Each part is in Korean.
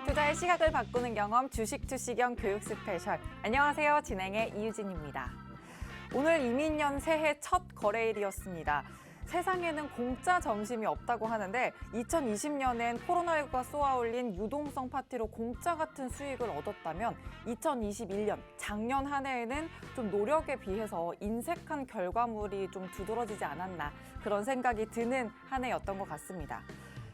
투자의 시각을 바꾸는 경험 주식 투시경 교육 스페셜. 안녕하세요. 진행의 이유진입니다. 오늘 이민년 새해 첫 거래일이었습니다. 세상에는 공짜 점심이 없다고 하는데 2020년엔 코로나19가 쏘아올린 유동성 파티로 공짜 같은 수익을 얻었다면 2021년 작년 한 해에는 좀 노력에 비해서 인색한 결과물이 좀 두드러지지 않았나 그런 생각이 드는 한 해였던 것 같습니다.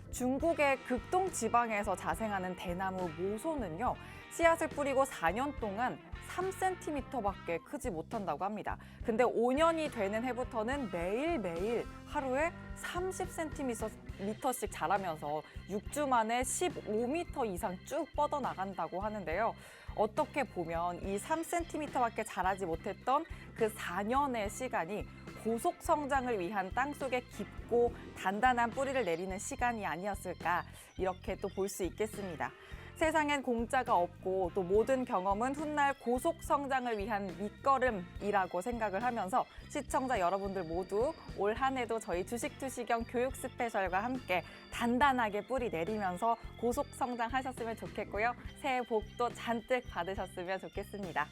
중국의 극동 지방에서 자생하는 대나무 모소는요, 씨앗을 뿌리고 4년 동안 3cm밖에 크지 못한다고 합니다. 근데 5년이 되는 해부터는 매일매일 하루에 30cm씩 자라면서 6주 만에 15m 이상 쭉 뻗어나간다고 하는데요. 어떻게 보면 이 3cm밖에 자라지 못했던 그 4년의 시간이 고속 성장을 위한 땅속에 깊고 단단한 뿌리를 내리는 시간이 아니었을까 이렇게 또 볼 수 있겠습니다. 세상엔 공짜가 없고 또 모든 경험은 훗날 고속 성장을 위한 밑거름이라고 생각을 하면서 시청자 여러분들 모두 올 한 해도 저희 주식 투시경 교육 스페셜과 함께 단단하게 뿌리 내리면서 고속 성장하셨으면 좋겠고요. 새해 복도 잔뜩 받으셨으면 좋겠습니다.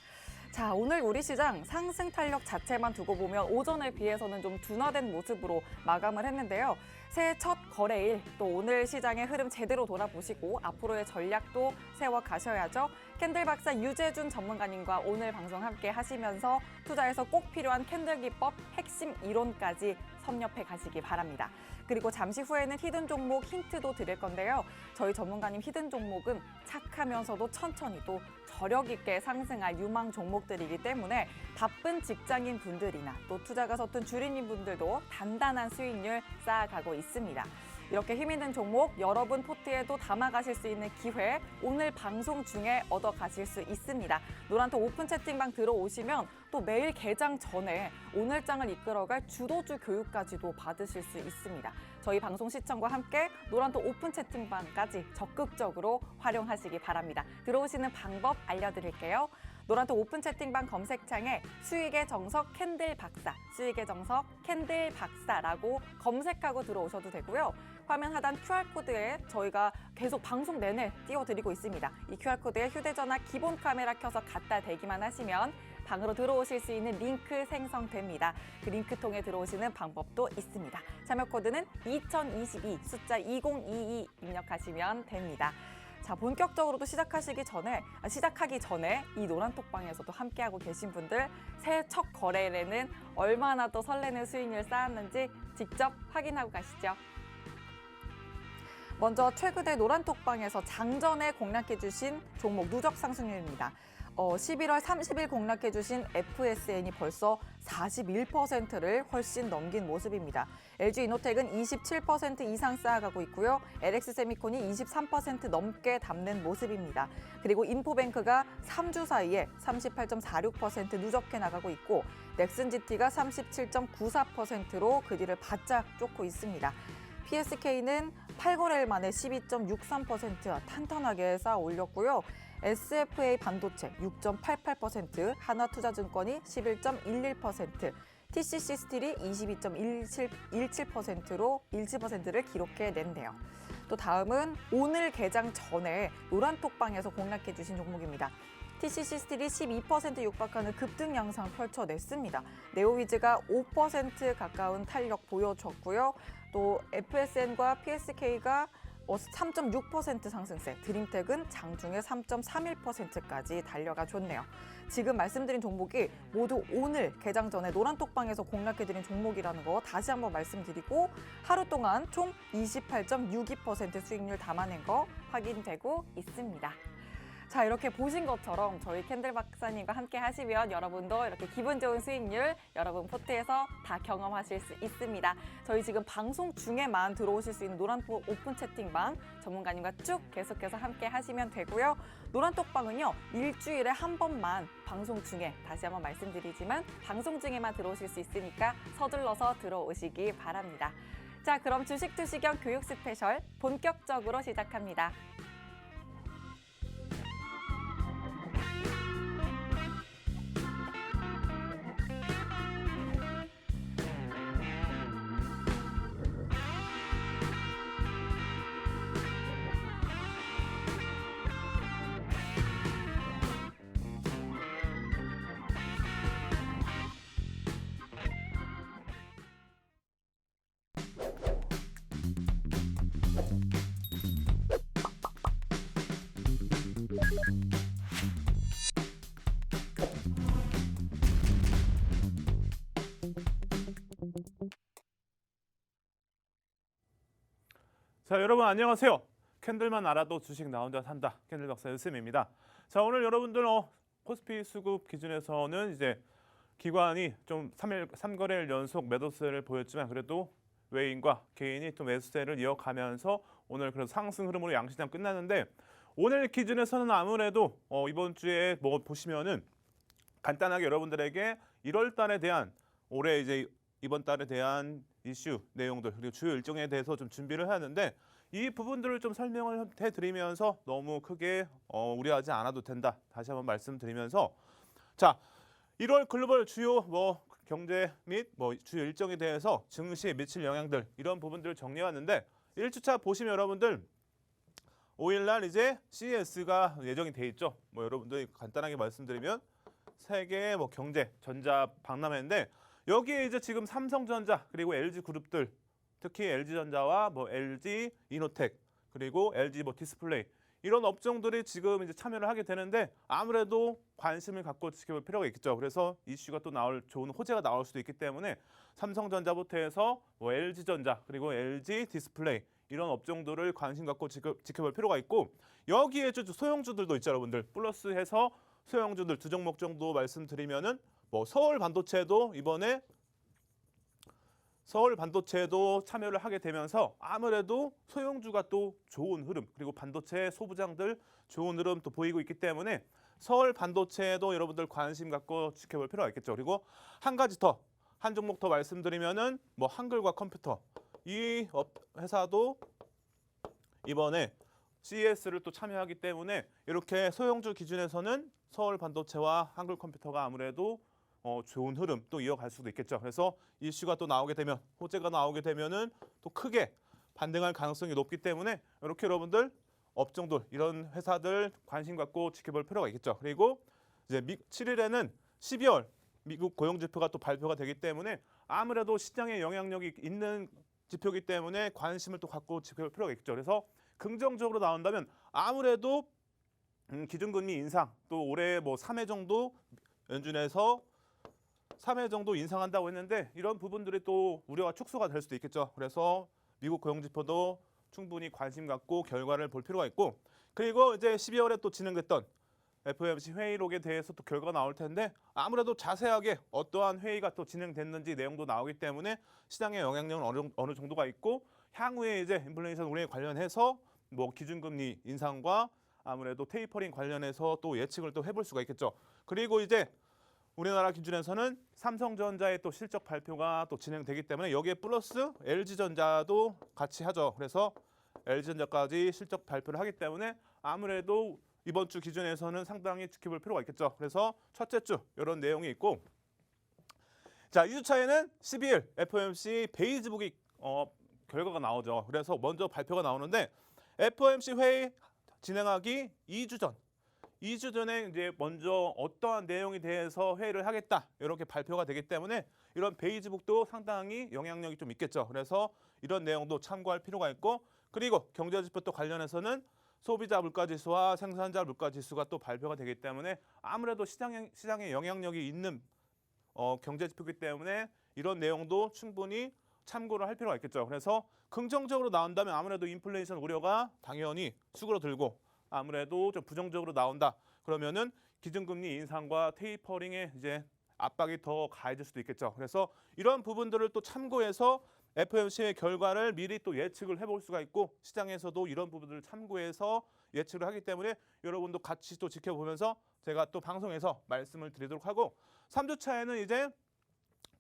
자, 오늘 우리 시장 상승 탄력 자체만 두고 보면 오전에 비해서는 좀 둔화된 모습으로 마감을 했는데요. 새해 첫 거래일, 또 오늘 시장의 흐름 제대로 돌아보시고 앞으로의 전략도 세워 가셔야죠. 캔들 박사 유재준 전문가님과 오늘 방송 함께 하시면서 투자에서 꼭 필요한 캔들 기법 핵심 이론까지 섭렵해 가시기 바랍니다. 그리고 잠시 후에는 히든 종목 힌트도 드릴 건데요. 저희 전문가님 히든 종목은 착하면서도 천천히 또 저력 있게 상승할 유망 종목들이기 때문에 바쁜 직장인 분들이나 또 투자가 서툰 주린이 분들도 단단한 수익률 쌓아가고 있습니다. 이렇게 힘있는 종목 여러분 포트에도 담아가실 수 있는 기회 오늘 방송 중에 얻어가실 수 있습니다. 노란톡 오픈 채팅방 들어오시면 또 매일 개장 전에 오늘장을 이끌어갈 주도주 교육까지도 받으실 수 있습니다. 저희 방송 시청과 함께 노란톡 오픈 채팅방까지 적극적으로 활용하시기 바랍니다. 들어오시는 방법 알려드릴게요. 노란톡 오픈 채팅방 검색창에 수익의 정석 캔들 박사, 수익의 정석 캔들 박사라고 검색하고 들어오셔도 되고요. 화면 하단 QR코드에 저희가 계속 방송 내내 띄워드리고 있습니다. 이 QR코드에 휴대전화 기본 카메라 켜서 갖다 대기만 하시면 방으로 들어오실 수 있는 링크 생성됩니다. 그 링크 통해 들어오시는 방법도 있습니다. 참여 코드는 2022 숫자 2022 입력하시면 됩니다. 자, 본격적으로도 시작하기 전에 이 노란톡방에서도 함께하고 계신 분들 새해 첫 거래일에는 얼마나 또 설레는 수익률 쌓았는지 직접 확인하고 가시죠. 먼저 최근에 노란톡방에서 장전에 공략해주신 종목 누적 상승률입니다. 11월 30일 공략해주신 FSN이 벌써 41%를 훨씬 넘긴 모습입니다. LG이노텍은 27% 이상 쌓아가고 있고요. LX세미콘이 23% 넘게 담는 모습입니다. 그리고 인포뱅크가 3주 사이에 38.46% 누적해 나가고 있고 넥슨GT가 37.94%로 그 뒤를 바짝 쫓고 있습니다. PSK는 8거래일 만에 12.63% 탄탄하게 쌓아 올렸고요. SFA 반도체 6.88%, 하나투자증권이 11.11%, TCC 스틸이 22.17%로 17%를 기록해냈네요. 또 다음은 오늘 개장 전에 노란톡방에서 공략해 주신 종목입니다. TCC 스틸이 12% 육박하는 급등 양상 펼쳐냈습니다. 네오위즈가 5% 가까운 탄력 보여줬고요. 또 FSN과 PSK가 3.6% 상승세, 드림텍은 장중에 3.31%까지 달려가 줬네요. 지금 말씀드린 종목이 모두 오늘 개장 전에 노란톡방에서 공략해드린 종목이라는 거 다시 한번 말씀드리고 하루 동안 총 28.62% 수익률 담아낸 거 확인되고 있습니다. 자, 이렇게 보신 것처럼 저희 캔들 박사님과 함께 하시면 여러분도 이렇게 기분 좋은 수익률 여러분 포트에서 다 경험하실 수 있습니다. 저희 지금 방송 중에만 들어오실 수 있는 노란톡 오픈 채팅방 전문가님과 쭉 계속해서 함께 하시면 되고요. 노란톡방은요, 일주일에 한 번만 방송 중에 다시 한번 말씀드리지만 방송 중에만 들어오실 수 있으니까 서둘러서 들어오시기 바랍니다. 자, 그럼 주식 투시경 교육 스페셜 본격적으로 시작합니다. 자, 여러분 안녕하세요. 캔들만 알아도 주식 나 혼자 산다. 캔들 박사 유쌤입니다. 자, 오늘 여러분들 코스피 수급 기준에서는 이제 기관이 좀 3거래일 연속 매도세를 보였지만 그래도 외인과 개인이 또 매수세를 이어가면서 오늘 그래도 상승 흐름으로 양시장 끝났는데 오늘 기준에서는 아무래도 이번 주에 뭐 보시면은 간단하게 여러분들에게 1월 달에 대한 올해 이제 이번 달에 대한 이슈 내용들 그리고 주요 일정에 대해서 좀 준비를 하는데 이 부분들을 좀 설명을 해드리면서 너무 크게 우려하지 않아도 된다. 다시 한번 말씀드리면서 자 1월 글로벌 주요 뭐 경제 및 뭐 주요 일정에 대해서 증시에 미칠 영향들 이런 부분들을 정리해왔는데 1주차 보시면 여러분들 5일날 이제 CES가 예정이 돼 있죠. 뭐 여러분들이 간단하게 말씀드리면 세계 뭐 경제 전자 박람회인데 여기에 이제 지금 삼성전자 그리고 LG그룹들 특히 LG전자와 뭐 LG 이노텍 그리고 LG 뭐 디스플레이 이런 업종들이 지금 이제 참여를 하게 되는데 아무래도 관심을 갖고 지켜볼 필요가 있겠죠. 그래서 이슈가 또 나올 좋은 호재가 나올 수도 있기 때문에 삼성전자부터 해서 뭐 LG전자 그리고 LG 디스플레이 이런 업종들을 관심 갖고 지켜볼 필요가 있고 여기에 소형주들도 있죠, 여러분들. 플러스해서 소형주들 두 종목 정도 말씀드리면은 뭐 서울 반도체도 이번에 서울 반도체도 참여를 하게 되면서 아무래도 소형주가 또 좋은 흐름 그리고 반도체 소부장들 좋은 흐름 또 보이고 있기 때문에 서울 반도체도 여러분들 관심 갖고 지켜볼 필요가 있겠죠. 그리고 한 가지 더, 한 종목 더 말씀드리면은 뭐 한글과 컴퓨터 이 회사도 이번에 CES를 또 참여하기 때문에 이렇게 소형주 기준에서는 서울 반도체와 한글 컴퓨터가 아무래도 좋은 흐름 또 이어갈 수도 있겠죠. 그래서 이슈가 또 나오게 되면 호재가 나오게 되면은 또 크게 반등할 가능성이 높기 때문에 이렇게 여러분들 업종들 이런 회사들 관심 갖고 지켜볼 필요가 있겠죠. 그리고 이제 7일에는 12월 미국 고용 지표가 또 발표가 되기 때문에 아무래도 시장에 영향력이 있는 지표이기 때문에 관심을 또 갖고 지켜볼 필요가 있겠죠. 그래서 긍정적으로 나온다면 아무래도 기준금리 인상 또 올해 뭐 3회 정도 연준에서 3회 정도 인상한다고 했는데 이런 부분들이 또 우려가 축소가 될 수도 있겠죠. 그래서 미국 고용지표도 충분히 관심 갖고 결과를 볼 필요가 있고 그리고 이제 12월에 또 진행됐던 FOMC 회의록에 대해서 또 결과가 나올 텐데 아무래도 자세하게 어떠한 회의가 또 진행됐는지 내용도 나오기 때문에 시장의 영향력은 어느 정도가 있고 향후에 이제 인플레이션 우려에 관련해서 뭐 기준금리 인상과 아무래도 테이퍼링 관련해서 또 예측을 또 해볼 수가 있겠죠. 그리고 이제 우리나라 기준에서는 삼성전자의 또 실적 발표가 또 진행되기 때문에 여기에 플러스 LG전자도 같이 하죠. 그래서 LG전자까지 실적 발표를 하기 때문에 아무래도 이번 주 기준에서는 상당히 지켜볼 필요가 있겠죠. 그래서 첫째 주 이런 내용이 있고 자 2주차에는 12일 FOMC 베이지북이 결과가 나오죠. 그래서 먼저 발표가 나오는데 FOMC 회의 진행하기 2주 전에 이제 먼저 어떠한 내용에 대해서 회의를 하겠다 이렇게 발표가 되기 때문에 이런 베이지북도 상당히 영향력이 좀 있겠죠. 그래서 이런 내용도 참고할 필요가 있고 그리고 경제지표 또 관련해서는 소비자 물가지수와 생산자 물가지수가 또 발표가 되기 때문에 아무래도 시장에 영향력이 있는 경제지표이기 때문에 이런 내용도 충분히 참고를 할 필요가 있겠죠. 그래서 긍정적으로 나온다면 아무래도 인플레이션 우려가 당연히 수그러들고 아무래도 좀 부정적으로 나온다. 그러면은 기준금리 인상과 테이퍼링에 이제 압박이 더 가해질 수도 있겠죠. 그래서 이런 부분들을 또 참고해서 FOMC의 결과를 미리 또 예측을 해볼 수가 있고 시장에서도 이런 부분들을 참고해서 예측을 하기 때문에 여러분도 같이 또 지켜보면서 제가 또 방송에서 말씀을 드리도록 하고 3주차에는 이제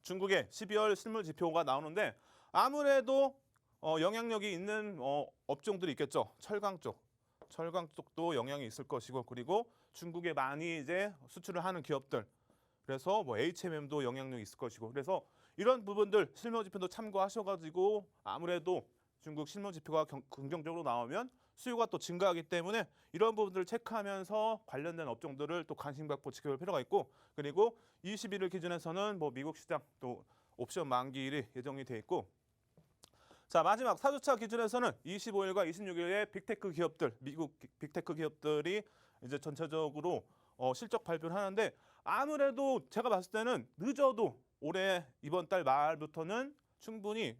중국의 12월 실물 지표가 나오는데 아무래도 영향력이 있는 업종들이 있겠죠. 철강 쪽도 영향이 있을 것이고 그리고 중국에 많이 이제 수출을 하는 기업들 그래서 뭐 HMM도 영향력이 있을 것이고 그래서 이런 부분들 실무지표도 참고하셔가지고 아무래도 중국 실무지표가 긍정적으로 나오면 수요가 또 증가하기 때문에 이런 부분들을 체크하면서 관련된 업종들을 또 관심 갖고 지켜볼 필요가 있고 그리고 21일 기준에서는 뭐 미국 시장 또 옵션 만기일이 예정이 돼 있고 자 마지막 4주차 기준에서는 25일과 26일에 빅테크 기업들 미국 빅테크 기업들이 이제 전체적으로 실적 발표를 하는데 아무래도 제가 봤을 때는 늦어도 올해 이번 달 말부터는 충분히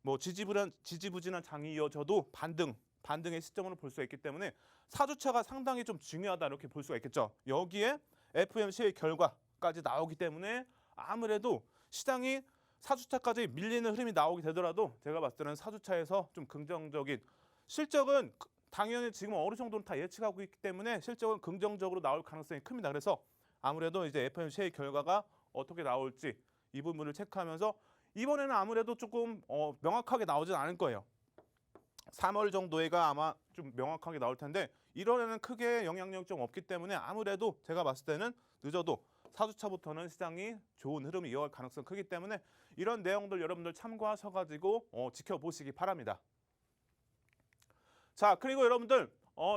뭐 지지부진한 장이 이어져도 반등의 시점으로 볼 수가 있기 때문에 4주차가 상당히 좀 중요하다 이렇게 볼 수가 있겠죠. 여기에 FOMC의 결과까지 나오기 때문에 아무래도 시장이 4주차까지 밀리는 흐름이 나오게 되더라도 제가 봤을 때는 4주차에서 좀 긍정적인 실적은 당연히 지금 어느 정도는 다 예측하고 있기 때문에 실적은 긍정적으로 나올 가능성이 큽니다. 그래서 아무래도 이제 FOMC의 결과가 어떻게 나올지 이 부분을 체크하면서 이번에는 아무래도 조금 명확하게 나오진 않을 거예요. 3월 정도에가 아마 좀 명확하게 나올 텐데 1월에는 크게 영향력이 좀 없기 때문에 아무래도 제가 봤을 때는 늦어도 4주차부터는 시장이 좋은 흐름이 이어갈 가능성이 크기 때문에 이런 내용들 여러분들 참고하셔가지고 지켜보시기 바랍니다. 자, 그리고 여러분들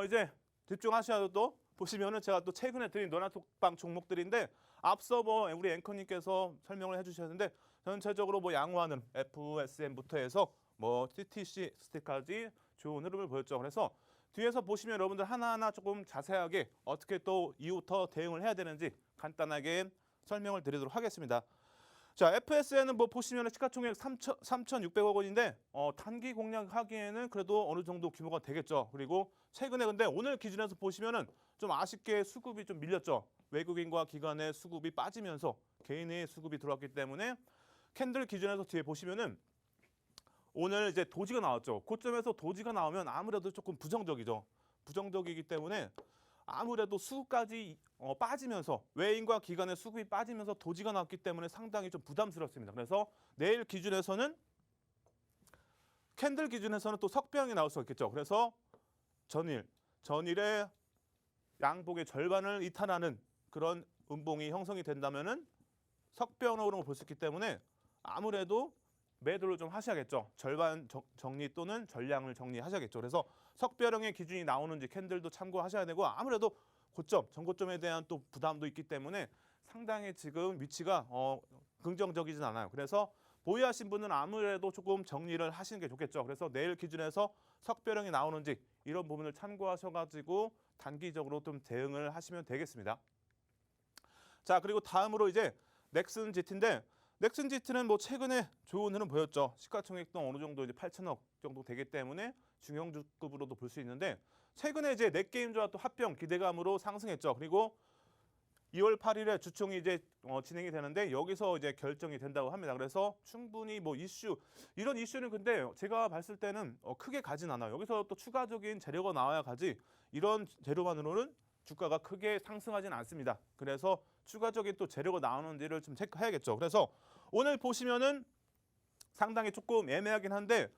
이제 집중하셔도 보시면은 제가 또 최근에 드린 노란톡방 종목들인데 앞서 뭐 우리 앵커님께서 설명을 해주셨는데 전체적으로 뭐 양호하는 FSM부터 해서 뭐 TTC 스틱까지 좋은 흐름을 보였죠. 그래서 뒤에서 보시면 여러분들 하나하나 조금 자세하게 어떻게 또 이후부터 대응을 해야 되는지 간단하게 설명을 드리도록 하겠습니다. 자, FSN은 뭐 보시면 시가총액 3,600억 원인데 단기 공략하기에는 그래도 어느 정도 규모가 되겠죠. 그리고 최근에 근데 오늘 기준에서 보시면은 좀 아쉽게 수급이 좀 밀렸죠. 외국인과 기관의 수급이 빠지면서 개인의 수급이 들어왔기 때문에 캔들 기준에서 뒤에 보시면은 오늘 이제 도지가 나왔죠. 고점에서 도지가 나오면 아무래도 조금 부정적이죠. 부정적이기 때문에 아무래도 수급까지 빠지면서 외인과 기관의 수급이 빠지면서 도지가 나왔기 때문에 상당히 좀 부담스럽습니다. 그래서 내일 기준에서는 캔들 기준에서는 또 석배형이 나올 수 있겠죠. 그래서 전일의 양봉의 절반을 이탈하는 그런 음봉이 형성이 된다면은 석배형으로 볼 수 있기 때문에 아무래도 매도를 좀 하셔야겠죠. 절반 정리 또는 전량을 정리하셔야겠죠. 그래서 석배형의 기준이 나오는지 캔들도 참고하셔야 되고 아무래도 고점, 전고점에 대한 또 부담도 있기 때문에 상당히 지금 위치가 긍정적이진 않아요. 그래서 보유하신 분은 아무래도 조금 정리를 하시는 게 좋겠죠. 그래서 내일 기준에서 석배형이 나오는지 이런 부분을 참고하셔가지고 단기적으로 좀 대응을 하시면 되겠습니다. 자, 그리고 다음으로 이제 넥슨 GT인데 넥슨 GT는 뭐 최근에 좋은 흐름 보였죠. 시가총액도 어느 정도 이제 8천억 정도 되기 때문에 중형주급으로도 볼 수 있는데 최근에 이제 넷게임즈와 또 합병 기대감으로 상승했죠. 그리고 2월 8일에 주총이 이제 진행이 되는데 여기서 이제 결정이 된다고 합니다. 그래서 충분히 뭐 이런 이슈는 근데 제가 봤을 때는 크게 가진 않아요. 여기서 또 추가적인 재료가 나와야 가지 이런 재료만으로는 주가가 크게 상승하진 않습니다. 그래서 추가적인 또 재료가 나오는지를 좀 체크해야겠죠. 그래서 오늘 보시면은 상당히 조금 애매하긴 한데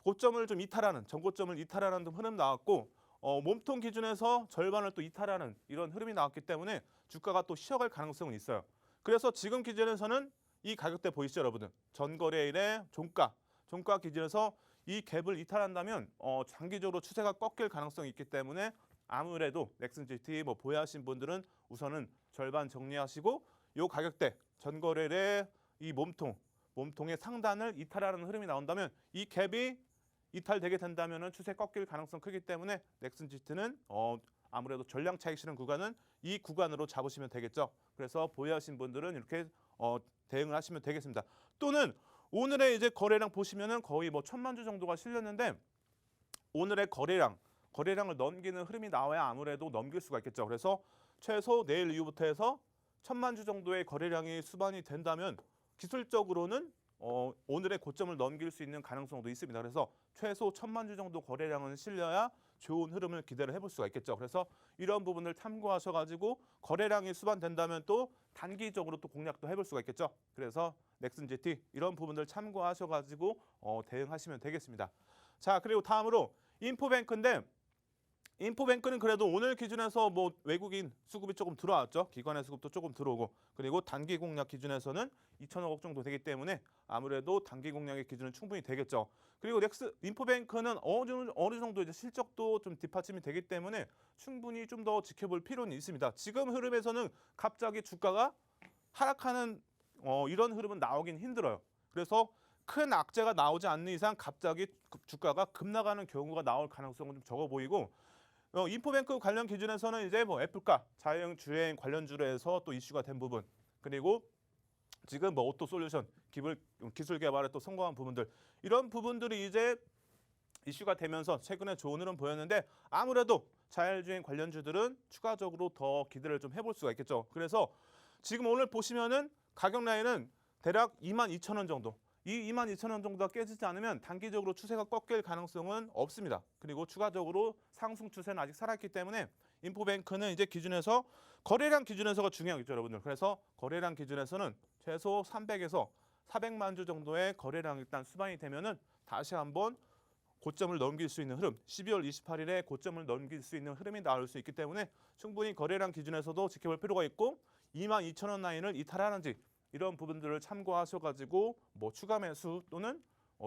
고점을 좀 이탈하는 전고점을 이탈하는 흐름 나왔고 몸통 기준에서 절반을 또 이탈하는 이런 흐름이 나왔기 때문에 주가가 또 쉬어갈 가능성은 있어요. 그래서 지금 기준에서는 이 가격대 보이시죠, 여러분들? 전거래일의 종가 기준에서 이 갭을 이탈한다면 장기적으로 추세가 꺾일 가능성이 있기 때문에 아무래도 넥슨 GT 뭐 보유하신 분들은 우선은 절반 정리하시고 이 가격대 전거래일의 이 몸통의 상단을 이탈하는 흐름이 나온다면 이 갭이 이탈되게 된다면 추세 꺾일 가능성 크기 때문에 넥슨 GT는 아무래도 전량 차익 실현 구간은 이 구간으로 잡으시면 되겠죠. 그래서 보유하신 분들은 이렇게 대응을 하시면 되겠습니다. 또는 오늘의 이제 거래량 보시면은 거의 뭐 1,000만 주 정도가 실렸는데 오늘의 거래량을 넘기는 흐름이 나와야 아무래도 넘길 수가 있겠죠. 그래서 최소 내일 이후부터 해서 1,000만 주 정도의 거래량이 수반이 된다면 기술적으로는 오늘의 고점을 넘길 수 있는 가능성도 있습니다. 그래서 최소 1,000만 주 정도 거래량은 실려야 좋은 흐름을 기대를 해볼 수가 있겠죠. 그래서 이런 부분을 참고하셔가지고 거래량이 수반된다면 또 단기적으로 또 공략도 해볼 수가 있겠죠. 그래서 넥슨 GT 이런 부분들 참고하셔가지고 대응하시면 되겠습니다. 자, 그리고 다음으로 인포뱅크인데 인포뱅크는 그래도 오늘 기준에서 뭐 외국인 수급이 조금 들어왔죠. 기관의 수급도 조금 들어오고 그리고 단기 공략 기준에서는 2천억 정도 되기 때문에 아무래도 단기 공략의 기준은 충분히 되겠죠. 그리고 인포뱅크는 어느 정도 이제 실적도 좀 뒷받침이 되기 때문에 충분히 좀 더 지켜볼 필요는 있습니다. 지금 흐름에서는 갑자기 주가가 하락하는 이런 흐름은 나오긴 힘들어요. 그래서 큰 악재가 나오지 않는 이상 갑자기 주가가 급락하는 경우가 나올 가능성은 좀 적어 보이고 인포뱅크 관련 기준에서는 이제 뭐 애플과 자율주행 관련주로 해서 또 이슈가 된 부분 그리고 지금 뭐 오토솔루션 기술 개발에 또 성공한 부분들 이런 부분들이 이제 이슈가 되면서 최근에 좋은 흐름 보였는데 아무래도 자율주행 관련주들은 추가적으로 더 기대를 좀 해볼 수가 있겠죠. 그래서 지금 오늘 보시면은 가격 라인은 대략 22,000원 정도. 이 22,000원 정도가 깨지지 않으면 단기적으로 추세가 꺾일 가능성은 없습니다. 그리고 추가적으로 상승 추세는 아직 살아있기 때문에 인포뱅크는 이제 기준에서 거래량 기준에서가 중요하겠죠, 여러분들. 그래서 거래량 기준에서는 최소 300에서 400만 주 정도의 거래량이 일단 수반이 되면은 다시 한번 고점을 넘길 수 있는 흐름, 12월 28일에 고점을 넘길 수 있는 흐름이 나올 수 있기 때문에 충분히 거래량 기준에서도 지켜볼 필요가 있고 22,000원 라인을 이탈하는지 이런 부분들을 참고하셔가지고 뭐 추가 매수 또는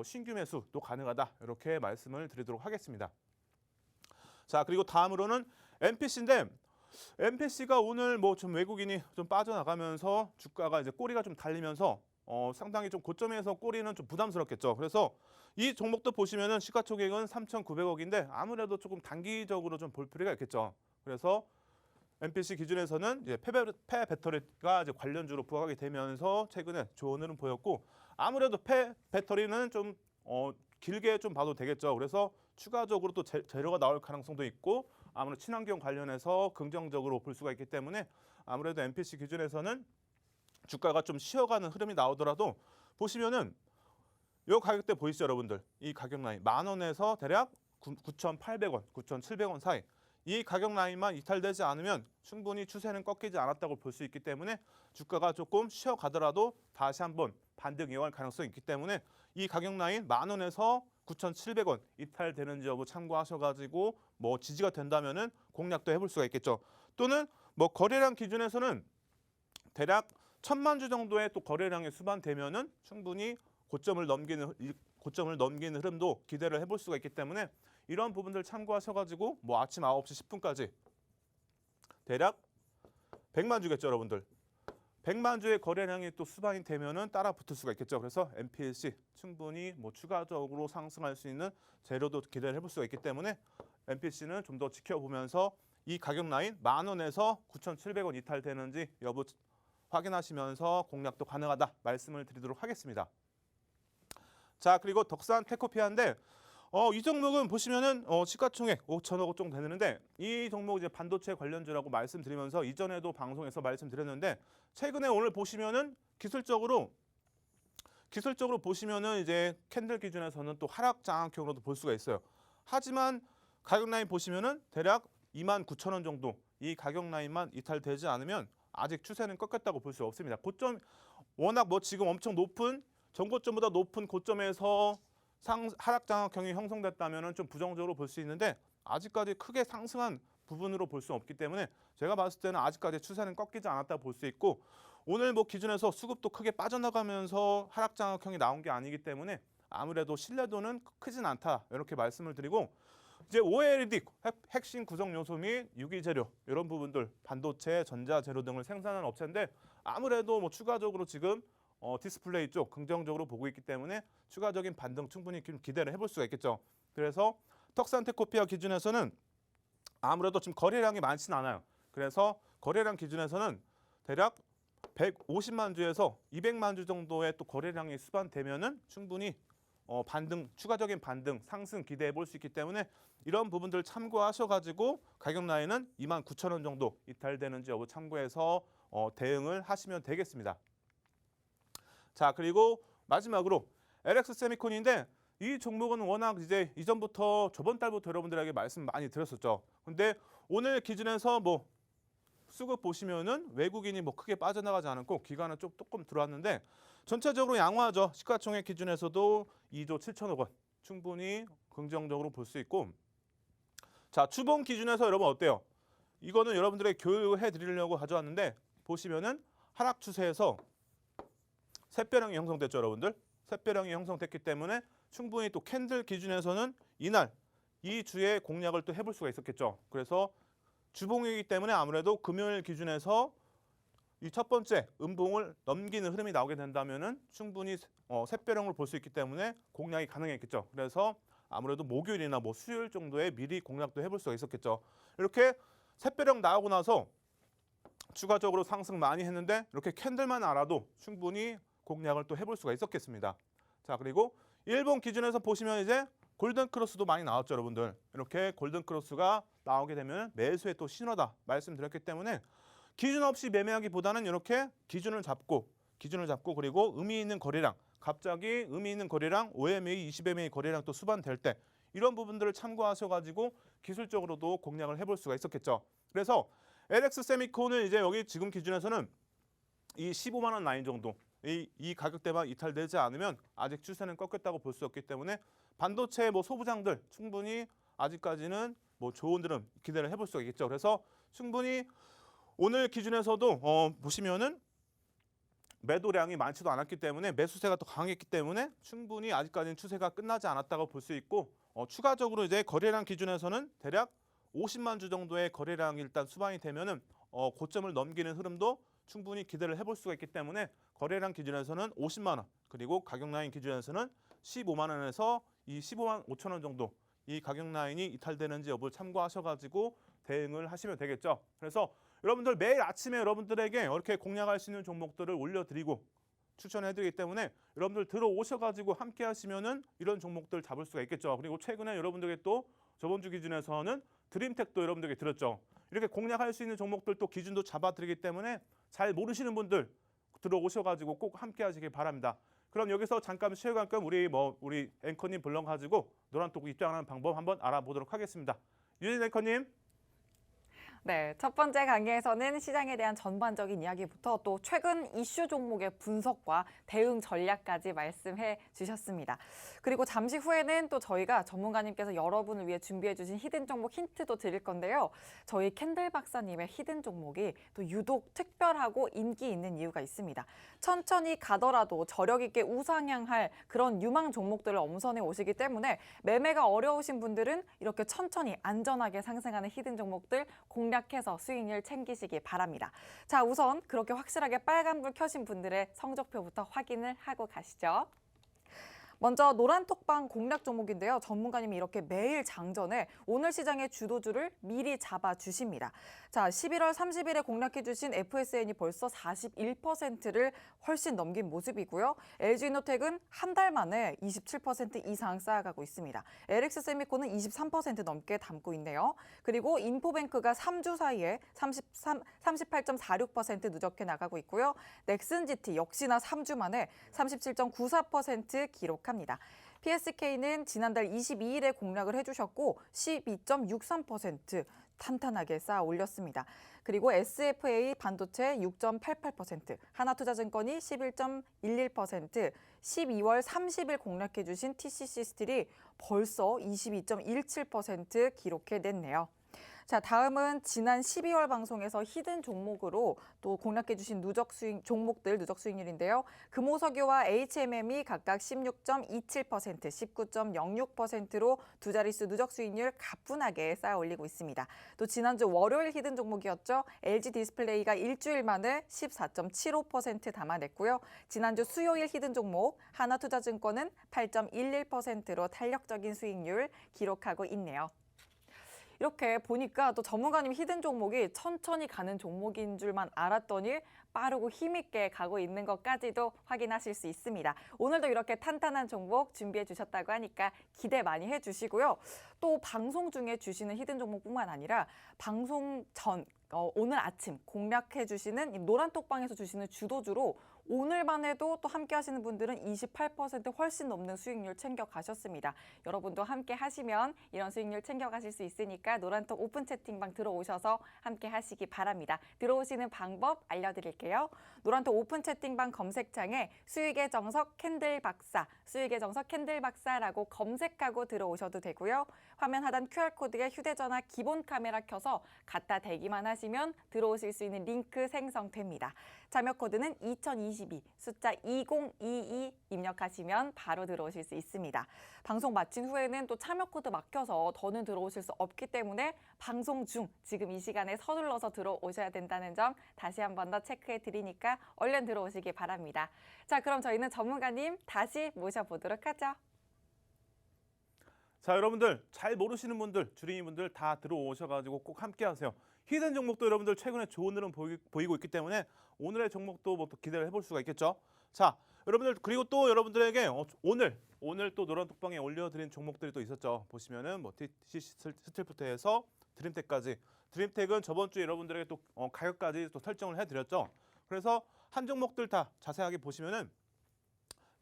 신규 매수도 가능하다 이렇게 말씀을 드리도록 하겠습니다. 자 그리고 다음으로는 MPC인데 MPC가 오늘 뭐 좀 외국인이 좀 빠져나가면서 주가가 이제 꼬리가 좀 달리면서 상당히 좀 고점에서 꼬리는 좀 부담스럽겠죠. 그래서 이 종목도 보시면은 시가총액은 3,900억인데 아무래도 조금 단기적으로 좀 볼 필요가 있겠죠. 그래서 MPC 기준에서는 이제 폐 배터리가 이제 관련주로 부각이 되면서 최근에 좋은 흐름 보였고 아무래도 폐 배터리는 좀 길게 좀 봐도 되겠죠. 그래서 추가적으로 또 재료가 나올 가능성도 있고 아무래도 친환경 관련해서 긍정적으로 볼 수가 있기 때문에 아무래도 MPC 기준에서는 주가가 좀 쉬어가는 흐름이 나오더라도 보시면은 이 가격대 보이시죠, 여러분들? 이 가격 라인 10,000원에서 대략 9,800원, 9,700원 사이 이 가격 라인만 이탈되지 않으면 충분히 추세는 꺾이지 않았다고 볼 수 있기 때문에 주가가 조금 쉬어가더라도 다시 한번 반등 이어갈 가능성이 있기 때문에 이 가격 라인 10,000원에서 9,700원 이탈되는지 여부 참고하셔가지고 뭐 지지가 된다면은 공략도 해볼 수가 있겠죠. 또는 뭐 거래량 기준에서는 대략 1,000만 주 정도의 또 거래량이 수반되면은 충분히 고점을 넘기는 흐름도 기대를 해볼 수가 있기 때문에 이런 부분들 참고하셔가지고 뭐 아침 9시 10분까지 대략 100만 주겠죠, 여러분들. 100만 주의 거래량이 또 수반이 되면은 따라 붙을 수가 있겠죠. 그래서 MPC 충분히 뭐 추가적으로 상승할 수 있는 재료도 기대를 해볼 수가 있기 때문에 MPC는 좀 더 지켜보면서 이 가격 라인 10,000원에서 9,700원 이탈되는지 여부 확인하시면서 공략도 가능하다 말씀을 드리도록 하겠습니다. 자 그리고 덕산 테코피아인데 이 종목은 보시면은 시가총액 5천억 정도 되는데 이 종목 이제 반도체 관련주라고 말씀드리면서 이전에도 방송에서 말씀드렸는데 최근에 오늘 보시면은 기술적으로 보시면은 이제 캔들 기준에서는 또 하락 장악형으로도 볼 수가 있어요. 하지만 가격 라인 보시면은 대략 29,000원 정도 이 가격 라인만 이탈되지 않으면 아직 추세는 꺾였다고 볼 수 없습니다. 고점 워낙 뭐 지금 엄청 높은 전고점보다 높은 고점에서 하락 장악형이 형성됐다면 좀 부정적으로 볼 수 있는데 아직까지 크게 상승한 부분으로 볼 수 없기 때문에 제가 봤을 때는 아직까지 추세는 꺾이지 않았다 볼 수 있고 오늘 뭐 기준에서 수급도 크게 빠져나가면서 하락 장악형이 나온 게 아니기 때문에 아무래도 신뢰도는 크진 않다 이렇게 말씀을 드리고 이제 OLED 핵심 구성 요소 및 유기 재료 이런 부분들 반도체, 전자 재료 등을 생산하는 업체인데 아무래도 뭐 추가적으로 지금 디스플레이 쪽 긍정적으로 보고 있기 때문에 추가적인 반등 충분히 기대를 해볼 수가 있겠죠. 그래서 턱산테코피아 기준에서는 아무래도 지금 거래량이 많지는 않아요. 그래서 거래량 기준에서는 대략 150만 주에서 200만 주 정도의 또 거래량이 수반되면은 충분히 추가적인 반등, 상승 기대해 볼 수 있기 때문에 이런 부분들 참고하셔가지고 가격 라인은 29,000원 정도 이탈되는지 여부 참고해서 대응을 하시면 되겠습니다. 자 그리고 마지막으로 LX 세미콘인데 이 종목은 워낙 이제 이전부터 저번 달부터 여러분들에게 말씀 많이 드렸었죠. 근데 오늘 기준에서 뭐 수급 보시면은 외국인이 뭐 크게 빠져나가지 않았고 기관은 조금 들어왔는데 전체적으로 양호하죠. 시가총액 기준에서도 2조 7천억 원 충분히 긍정적으로 볼 수 있고 자 주봉 기준에서 여러분 어때요? 이거는 여러분들에게 교육해 드리려고 가져왔는데 보시면은 하락 추세에서 샛별형이 형성됐죠, 여러분들. 샛별형이 형성됐기 때문에 충분히 또 캔들 기준에서는 이날 이 주에 공략을 또 해볼 수가 있었겠죠. 그래서 주봉이기 때문에 아무래도 금요일 기준에서 이 첫 번째 음봉을 넘기는 흐름이 나오게 된다면은 충분히 샛별형을 볼 수 있기 때문에 공략이 가능했겠죠. 그래서 아무래도 목요일이나 뭐 수요일 정도에 미리 공략도 해볼 수가 있었겠죠. 이렇게 샛별형 나오고 나서 추가적으로 상승 많이 했는데 이렇게 캔들만 알아도 충분히 공략을 또 해볼 수가 있었겠습니다. 자, 그리고 일본 기준에서 보시면 이제 골든 크로스도 많이 나왔죠, 여러분들. 이렇게 골든 크로스가 나오게 되면 매수의 또 신호다 말씀드렸기 때문에 기준 없이 매매하기보다는 이렇게 기준을 잡고 그리고 의미 있는 거래량, 갑자기 의미 있는 거래량 5MA, 20MA 거래량 또 수반될 때 이런 부분들을 참고하셔가지고 기술적으로도 공략을 해볼 수가 있었겠죠. 그래서 LX 세미콘은 이제 여기 지금 기준에서는 이 15만 원 라인 정도 이 가격대만 이탈되지 않으면 아직 추세는 꺾였다고 볼 수 없기 때문에 반도체 뭐 소부장들 충분히 아직까지는 뭐 좋은 흐름 기대를 해볼 수가 있겠죠. 그래서 충분히 오늘 기준에서도 보시면은 매도량이 많지도 않았기 때문에 매수세가 더 강했기 때문에 충분히 아직까지는 추세가 끝나지 않았다고 볼 수 있고 추가적으로 이제 거래량 기준에서는 대략 50만 주 정도의 거래량이 일단 수반이 되면은 고점을 넘기는 흐름도 충분히 기대를 해볼 수가 있기 때문에 거래량 기준에서는 50만 원 그리고 가격 라인 기준에서는 15만 원에서 이 15만 5천 원 정도 이 가격 라인이 이탈되는지 여부를 참고하셔가지고 대응을 하시면 되겠죠. 그래서 여러분들 매일 아침에 여러분들에게 이렇게 공략할 수 있는 종목들을 올려드리고 추천해드리기 때문에 여러분들 들어오셔가지고 함께 하시면은 이런 종목들 잡을 수가 있겠죠. 그리고 최근에 여러분들에게 또 저번 주 기준에서는 드림텍도 여러분들에게 들었죠. 이렇게 공략할 수 있는 종목들 또 기준도 잡아드리기 때문에 잘 모르시는 분들 들어오셔가지고 꼭 함께 하시길 바랍니다. 그럼 여기서 잠깐 쉬어갈 우리 앵커님 불러가지고 노란톡 입장하는 방법 한번 알아보도록 하겠습니다. 유진 앵커님. 네, 첫 번째 강의에서는 시장에 대한 전반적인 이야기부터 또 최근 이슈 종목의 분석과 대응 전략까지 말씀해 주셨습니다. 그리고 잠시 후에는 또 저희가 전문가님께서 여러분을 위해 준비해 주신 히든 종목 힌트도 드릴 건데요. 저희 캔들 박사님의 히든 종목이 또 유독 특별하고 인기 있는 이유가 있습니다. 천천히 가더라도 저력 있게 우상향할 그런 유망 종목들을 엄선해 오시기 때문에 매매가 어려우신 분들은 이렇게 천천히 안전하게 상승하는 히든 종목들 공략해서 수익률 챙기시기 바랍니다. 자, 우선 그렇게 확실하게 빨간불 켜신 분들의 성적표부터 확인을 하고 가시죠. 먼저 노란톡방 공략 종목인데요. 전문가님이 이렇게 매일 장전에 오늘 시장의 주도주를 미리 잡아주십니다. 자, 11월 30일에 공략해주신 FSN이 벌써 41%를 훨씬 넘긴 모습이고요. LG이노텍은 한 달 만에 27% 이상 쌓아가고 있습니다. LX세미콘은 23% 넘게 담고 있네요. 그리고 인포뱅크가 3주 사이에 38.46% 누적해 나가고 있고요. 넥슨GT 역시나 3주 만에 37.94% 기록합니다. PSK는 지난달 22일에 공략을 해주셨고 12.63% 탄탄하게 쌓아 올렸습니다. 그리고 SFA 반도체 6.88%, 하나투자증권이 11.11%, 12월 30일 공략해주신 TCC 스틸이 벌써 22.17% 기록해냈네요. 자, 다음은 지난 12월 방송에서 히든 종목으로 또 공략해주신 누적 수익 종목들 누적 수익률인데요. 금호석유와 HMM이 각각 16.27%, 19.06%로 두 자릿수 누적 수익률 가뿐하게 쌓아 올리고 있습니다. 또 지난주 월요일 히든 종목이었죠. LG 디스플레이가 일주일 만에 14.75% 담아냈고요. 지난주 수요일 히든 종목 하나투자증권은 8.11%로 탄력적인 수익률 기록하고 있네요. 이렇게 보니까 또 전문가님 히든 종목이 천천히 가는 종목인 줄만 알았더니 빠르고 힘있게 가고 있는 것까지도 확인하실 수 있습니다. 오늘도 이렇게 탄탄한 종목 준비해 주셨다고 하니까 기대 많이 해주시고요. 또 방송 중에 주시는 히든 종목뿐만 아니라 방송 전 오늘 아침 공략해 주시는 이 노란톡방에서 주시는 주도주로 오늘만 해도 또 함께 하시는 분들은 28% 훨씬 넘는 수익률 챙겨가셨습니다. 여러분도 함께 하시면 이런 수익률 챙겨가실 수 있으니까 노란톡 오픈 채팅방 들어오셔서 함께 하시기 바랍니다. 들어오시는 방법 알려드릴게요. 노란톡 오픈 채팅방 검색창에 수익의 정석 캔들 박사, 수익의 정석 캔들 박사라고 검색하고 들어오셔도 되고요. 화면 하단 QR코드에 휴대전화 기본 카메라 켜서 갖다 대기만 하시면 들어오실 수 있는 링크 생성됩니다. 참여 코드는 2022 숫자 2022 입력하시면 바로 들어오실 수 있습니다. 방송 마친 후에는 또 참여 코드 막혀서 더는 들어오실 수 없기 때문에 방송 중 지금 이 시간에 서둘러서 들어오셔야 된다는 점 다시 한 번 더 체크해 드리니까 얼른 들어오시기 바랍니다. 자, 그럼 저희는 전문가님 다시 모셔보도록 하죠. 자, 여러분들 잘 모르시는 분들, 주린이분들 다 들어오셔가지고 꼭 함께 하세요. 히든 종목도 여러분들 최근에 좋은 흐름 보이고 있기 때문에 오늘의 종목도 뭐 또 기대를 해볼 수가 있겠죠. 자, 여러분들 그리고 또 여러분들에게 오늘 또 노란톡방에 올려드린 종목들이 또 있었죠. 보시면은 뭐 TCC 스틸부터 해서 드림텍까지. 드림텍은 저번 주에 여러분들에게 또 가격까지 또 설정을 해드렸죠. 그래서 한 종목들 다 자세하게 보시면은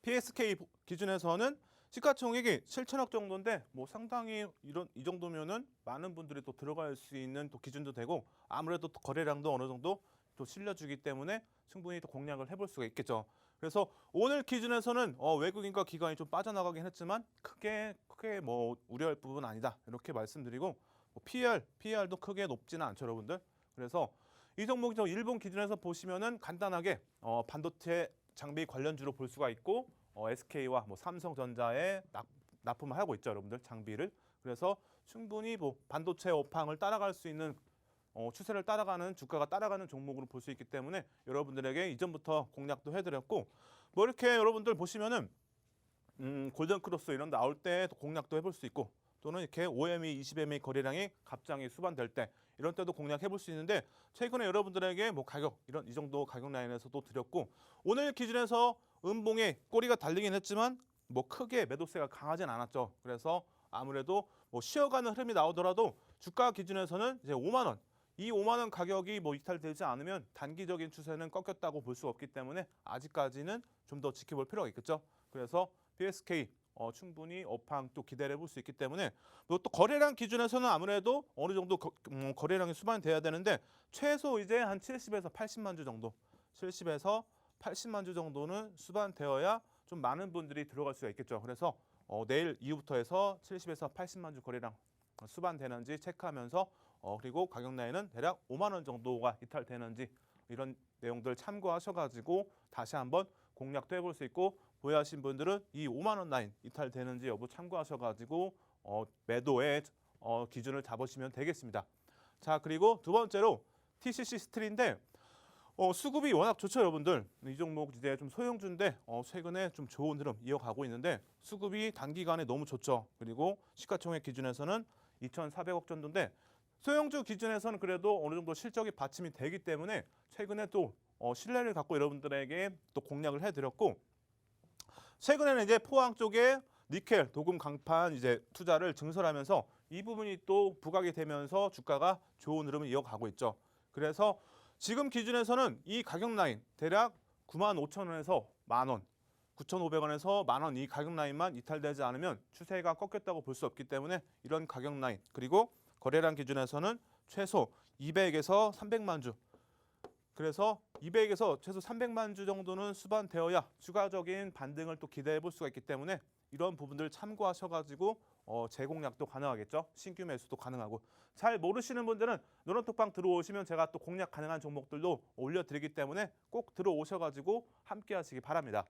PSK 기준에서는 시가총액이 7천억 정도인데 뭐 상당히 이 정도면은 많은 분들이 또 들어갈 수 있는 또 기준도 되고 아무래도 또 거래량도 어느 정도 또 실려주기 때문에 충분히 또 공략을 해볼 수가 있겠죠. 그래서 오늘 기준에서는 외국인과 기관이 좀 빠져나가긴 했지만 크게 뭐 우려할 부분은 아니다 이렇게 말씀드리고 뭐 PER도 크게 높지는 않죠, 여러분들. 그래서 이 종목이 저 일본 기준에서 보시면은 간단하게 반도체 장비 관련주로 볼 수가 있고 SK와 뭐 삼성전자에 납품을 하고 있죠, 여러분들 장비를. 그래서 충분히 뭐 반도체 업황을 따라갈 수 있는 추세를 따라가는 주가가 따라가는 종목으로 볼 수 있기 때문에 여러분들에게 이전부터 공략도 해드렸고 뭐 이렇게 여러분들 보시면은 골든 크로스 이런 데 나올 때 공략도 해볼 수 있고 또는 이렇게 5MA, 20MA 거래량이 갑자기 수반될 때 이런 때도 공략해 볼 수 있는데 최근에 여러분들에게 뭐 가격 이 정도 가격 라인에서도 드렸고 오늘 기준에서 음봉에 꼬리가 달리긴 했지만 뭐 크게 매도세가 강하진 않았죠. 그래서 아무래도 뭐 쉬어가는 흐름이 나오더라도 주가 기준에서는 이제 5만 원. 이 5만 원 가격이 뭐 이탈되지 않으면 단기적인 추세는 꺾였다고 볼 수 없기 때문에 아직까지는 좀 더 지켜볼 필요가 있겠죠. 그래서 PSK 충분히 업황 또 기대를 해볼 수 있기 때문에 또 거래량 기준에서는 아무래도 어느 정도 거래량이 수반이 돼야 되는데 최소 이제 한 70에서 80만 주 정도 70에서 80만 주 정도는 수반되어야 좀 많은 분들이 들어갈 수가 있겠죠. 그래서 내일 이후부터 해서 70에서 80만 주 거래량 수반되는지 체크하면서 그리고 가격 라인은 대략 5만 원 정도가 이탈되는지 이런 내용들 참고하셔가지고 다시 한번 공략도 해볼 수 있고 보유하신 분들은 이 5만 원 라인 이탈되는지 여부 참고하셔가지고 매도의 기준을 잡으시면 되겠습니다. 자, 그리고 두 번째로 TCC 스틸인데 수급이 워낙 좋죠, 여러분들. 이 종목 이제 좀 소형주인데 최근에 좀 좋은 흐름 이어가고 있는데 수급이 단기간에 너무 좋죠. 그리고 시가총액 기준에서는 2,400억 정도인데 소형주 기준에서는 그래도 어느 정도 실적이 받침이 되기 때문에 최근에 또 신뢰를 갖고 여러분들에게 또 공략을 해드렸고 최근에는 이제 포항 쪽에 니켈, 도금, 강판 이제 투자를 증설하면서 이 부분이 또 부각이 되면서 주가가 좋은 흐름을 이어가고 있죠. 그래서 지금 기준에서는 이 가격 라인 대략 95,000원에서 만 원, 9,500원에서 만 원 이 가격 라인만 이탈되지 않으면 추세가 꺾였다고 볼 수 없기 때문에 이런 가격 라인 그리고 거래량 기준에서는 최소 200에서 300만 주 그래서 200에서 최소 300만 주 정도는 수반되어야 추가적인 반등을 또 기대해 볼 수가 있기 때문에 이런 부분들 참고하셔가지고 재공략도 가능하겠죠. 신규 매수도 가능하고 잘 모르시는 분들은 노란톡방 들어오시면 제가 또 공략 가능한 종목들도 올려드리기 때문에 꼭 들어오셔가지고 함께 하시기 바랍니다.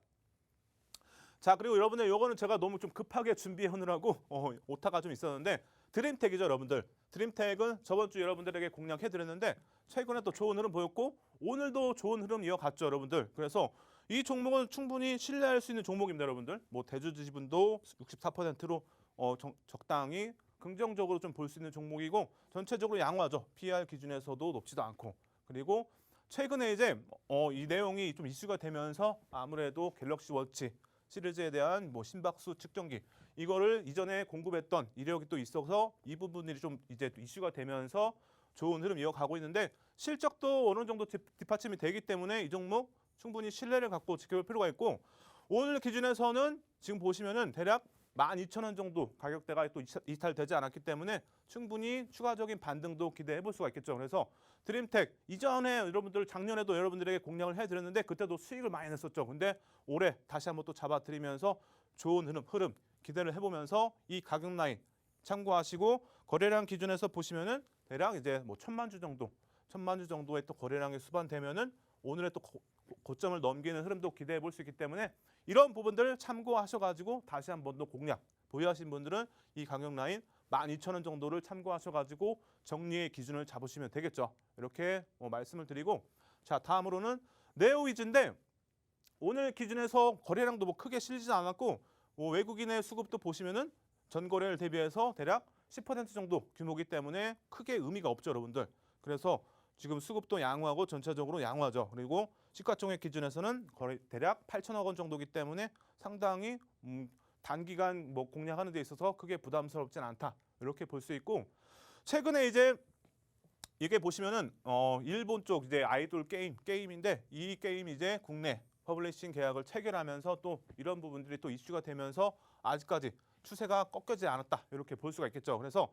자, 그리고 여러분들 요거는 제가 너무 좀 급하게 준비해 오느라고 오타가 좀 있었는데 드림텍이죠, 여러분들. 드림텍은 저번 주 여러분들에게 공략해 드렸는데 최근에 또 좋은 흐름 보였고 오늘도 좋은 흐름 이어갔죠, 여러분들. 그래서 이 종목은 충분히 신뢰할 수 있는 종목입니다, 여러분들. 뭐 대주 지분도 64%로 적당히 긍정적으로 좀 볼 수 있는 종목이고 전체적으로 양호하죠. PER 기준에서도 높지도 않고 그리고 최근에 이제 이 내용이 좀 이슈가 되면서 아무래도 갤럭시 워치 시리즈에 대한 뭐 심박수 측정기 이거를 이전에 공급했던 이력이 또 있어서 이 부분들이 좀 이제 이슈가 되면서 좋은 흐름 이어가고 있는데 실적도 어느 정도 뒷받침이 되기 때문에 이 종목 충분히 신뢰를 갖고 지켜볼 필요가 있고 오늘 기준에서는 지금 보시면은 대략 12,000원 정도 가격대가 또 이탈되지 않았기 때문에 충분히 추가적인 반등도 기대해 볼 수가 있겠죠. 그래서 드림텍 이전에 여러분들 작년에도 여러분들에게 공략을 해드렸는데 그때도 수익을 많이 냈었죠. 근데 올해 다시 한번 또 잡아드리면서 좋은 흐름 기대를 해보면서 이 가격 라인 참고하시고 거래량 기준에서 보시면은 대략 이제 뭐 1,000만 주 정도의 또 거래량이 수반되면은 오늘의 또 고점을 넘기는 흐름도 기대해 볼 수 있기 때문에 이런 부분들 참고하셔가지고 다시 한 번 더 공략 보유하신 분들은 이 가격 라인 12,000원 정도를 참고하셔가지고 정리의 기준을 잡으시면 되겠죠. 이렇게 말씀을 드리고 자 다음으로는 네오위즈인데 오늘 기준에서 거래량도 뭐 크게 실리지 않았고 외국인의 수급도 보시면은 전거래를 대비해서 대략 10% 정도 규모이기 때문에 크게 의미가 없죠, 여러분들. 그래서 지금 수급도 양호하고 전체적으로 양호하죠. 그리고 시가총액 기준에서는 거의 대략 8천억 원 정도이기 때문에 상당히 단기간 뭐 공략하는 데 있어서 크게 부담스럽진 않다. 이렇게 볼 수 있고 최근에 이제 이게 보시면은 일본 쪽 이제 아이돌 게임인데 이 게임이 이제 국내 퍼블리싱 계약을 체결하면서 또 이런 부분들이 또 이슈가 되면서 아직까지 추세가 꺾이지 않았다. 이렇게 볼 수가 있겠죠. 그래서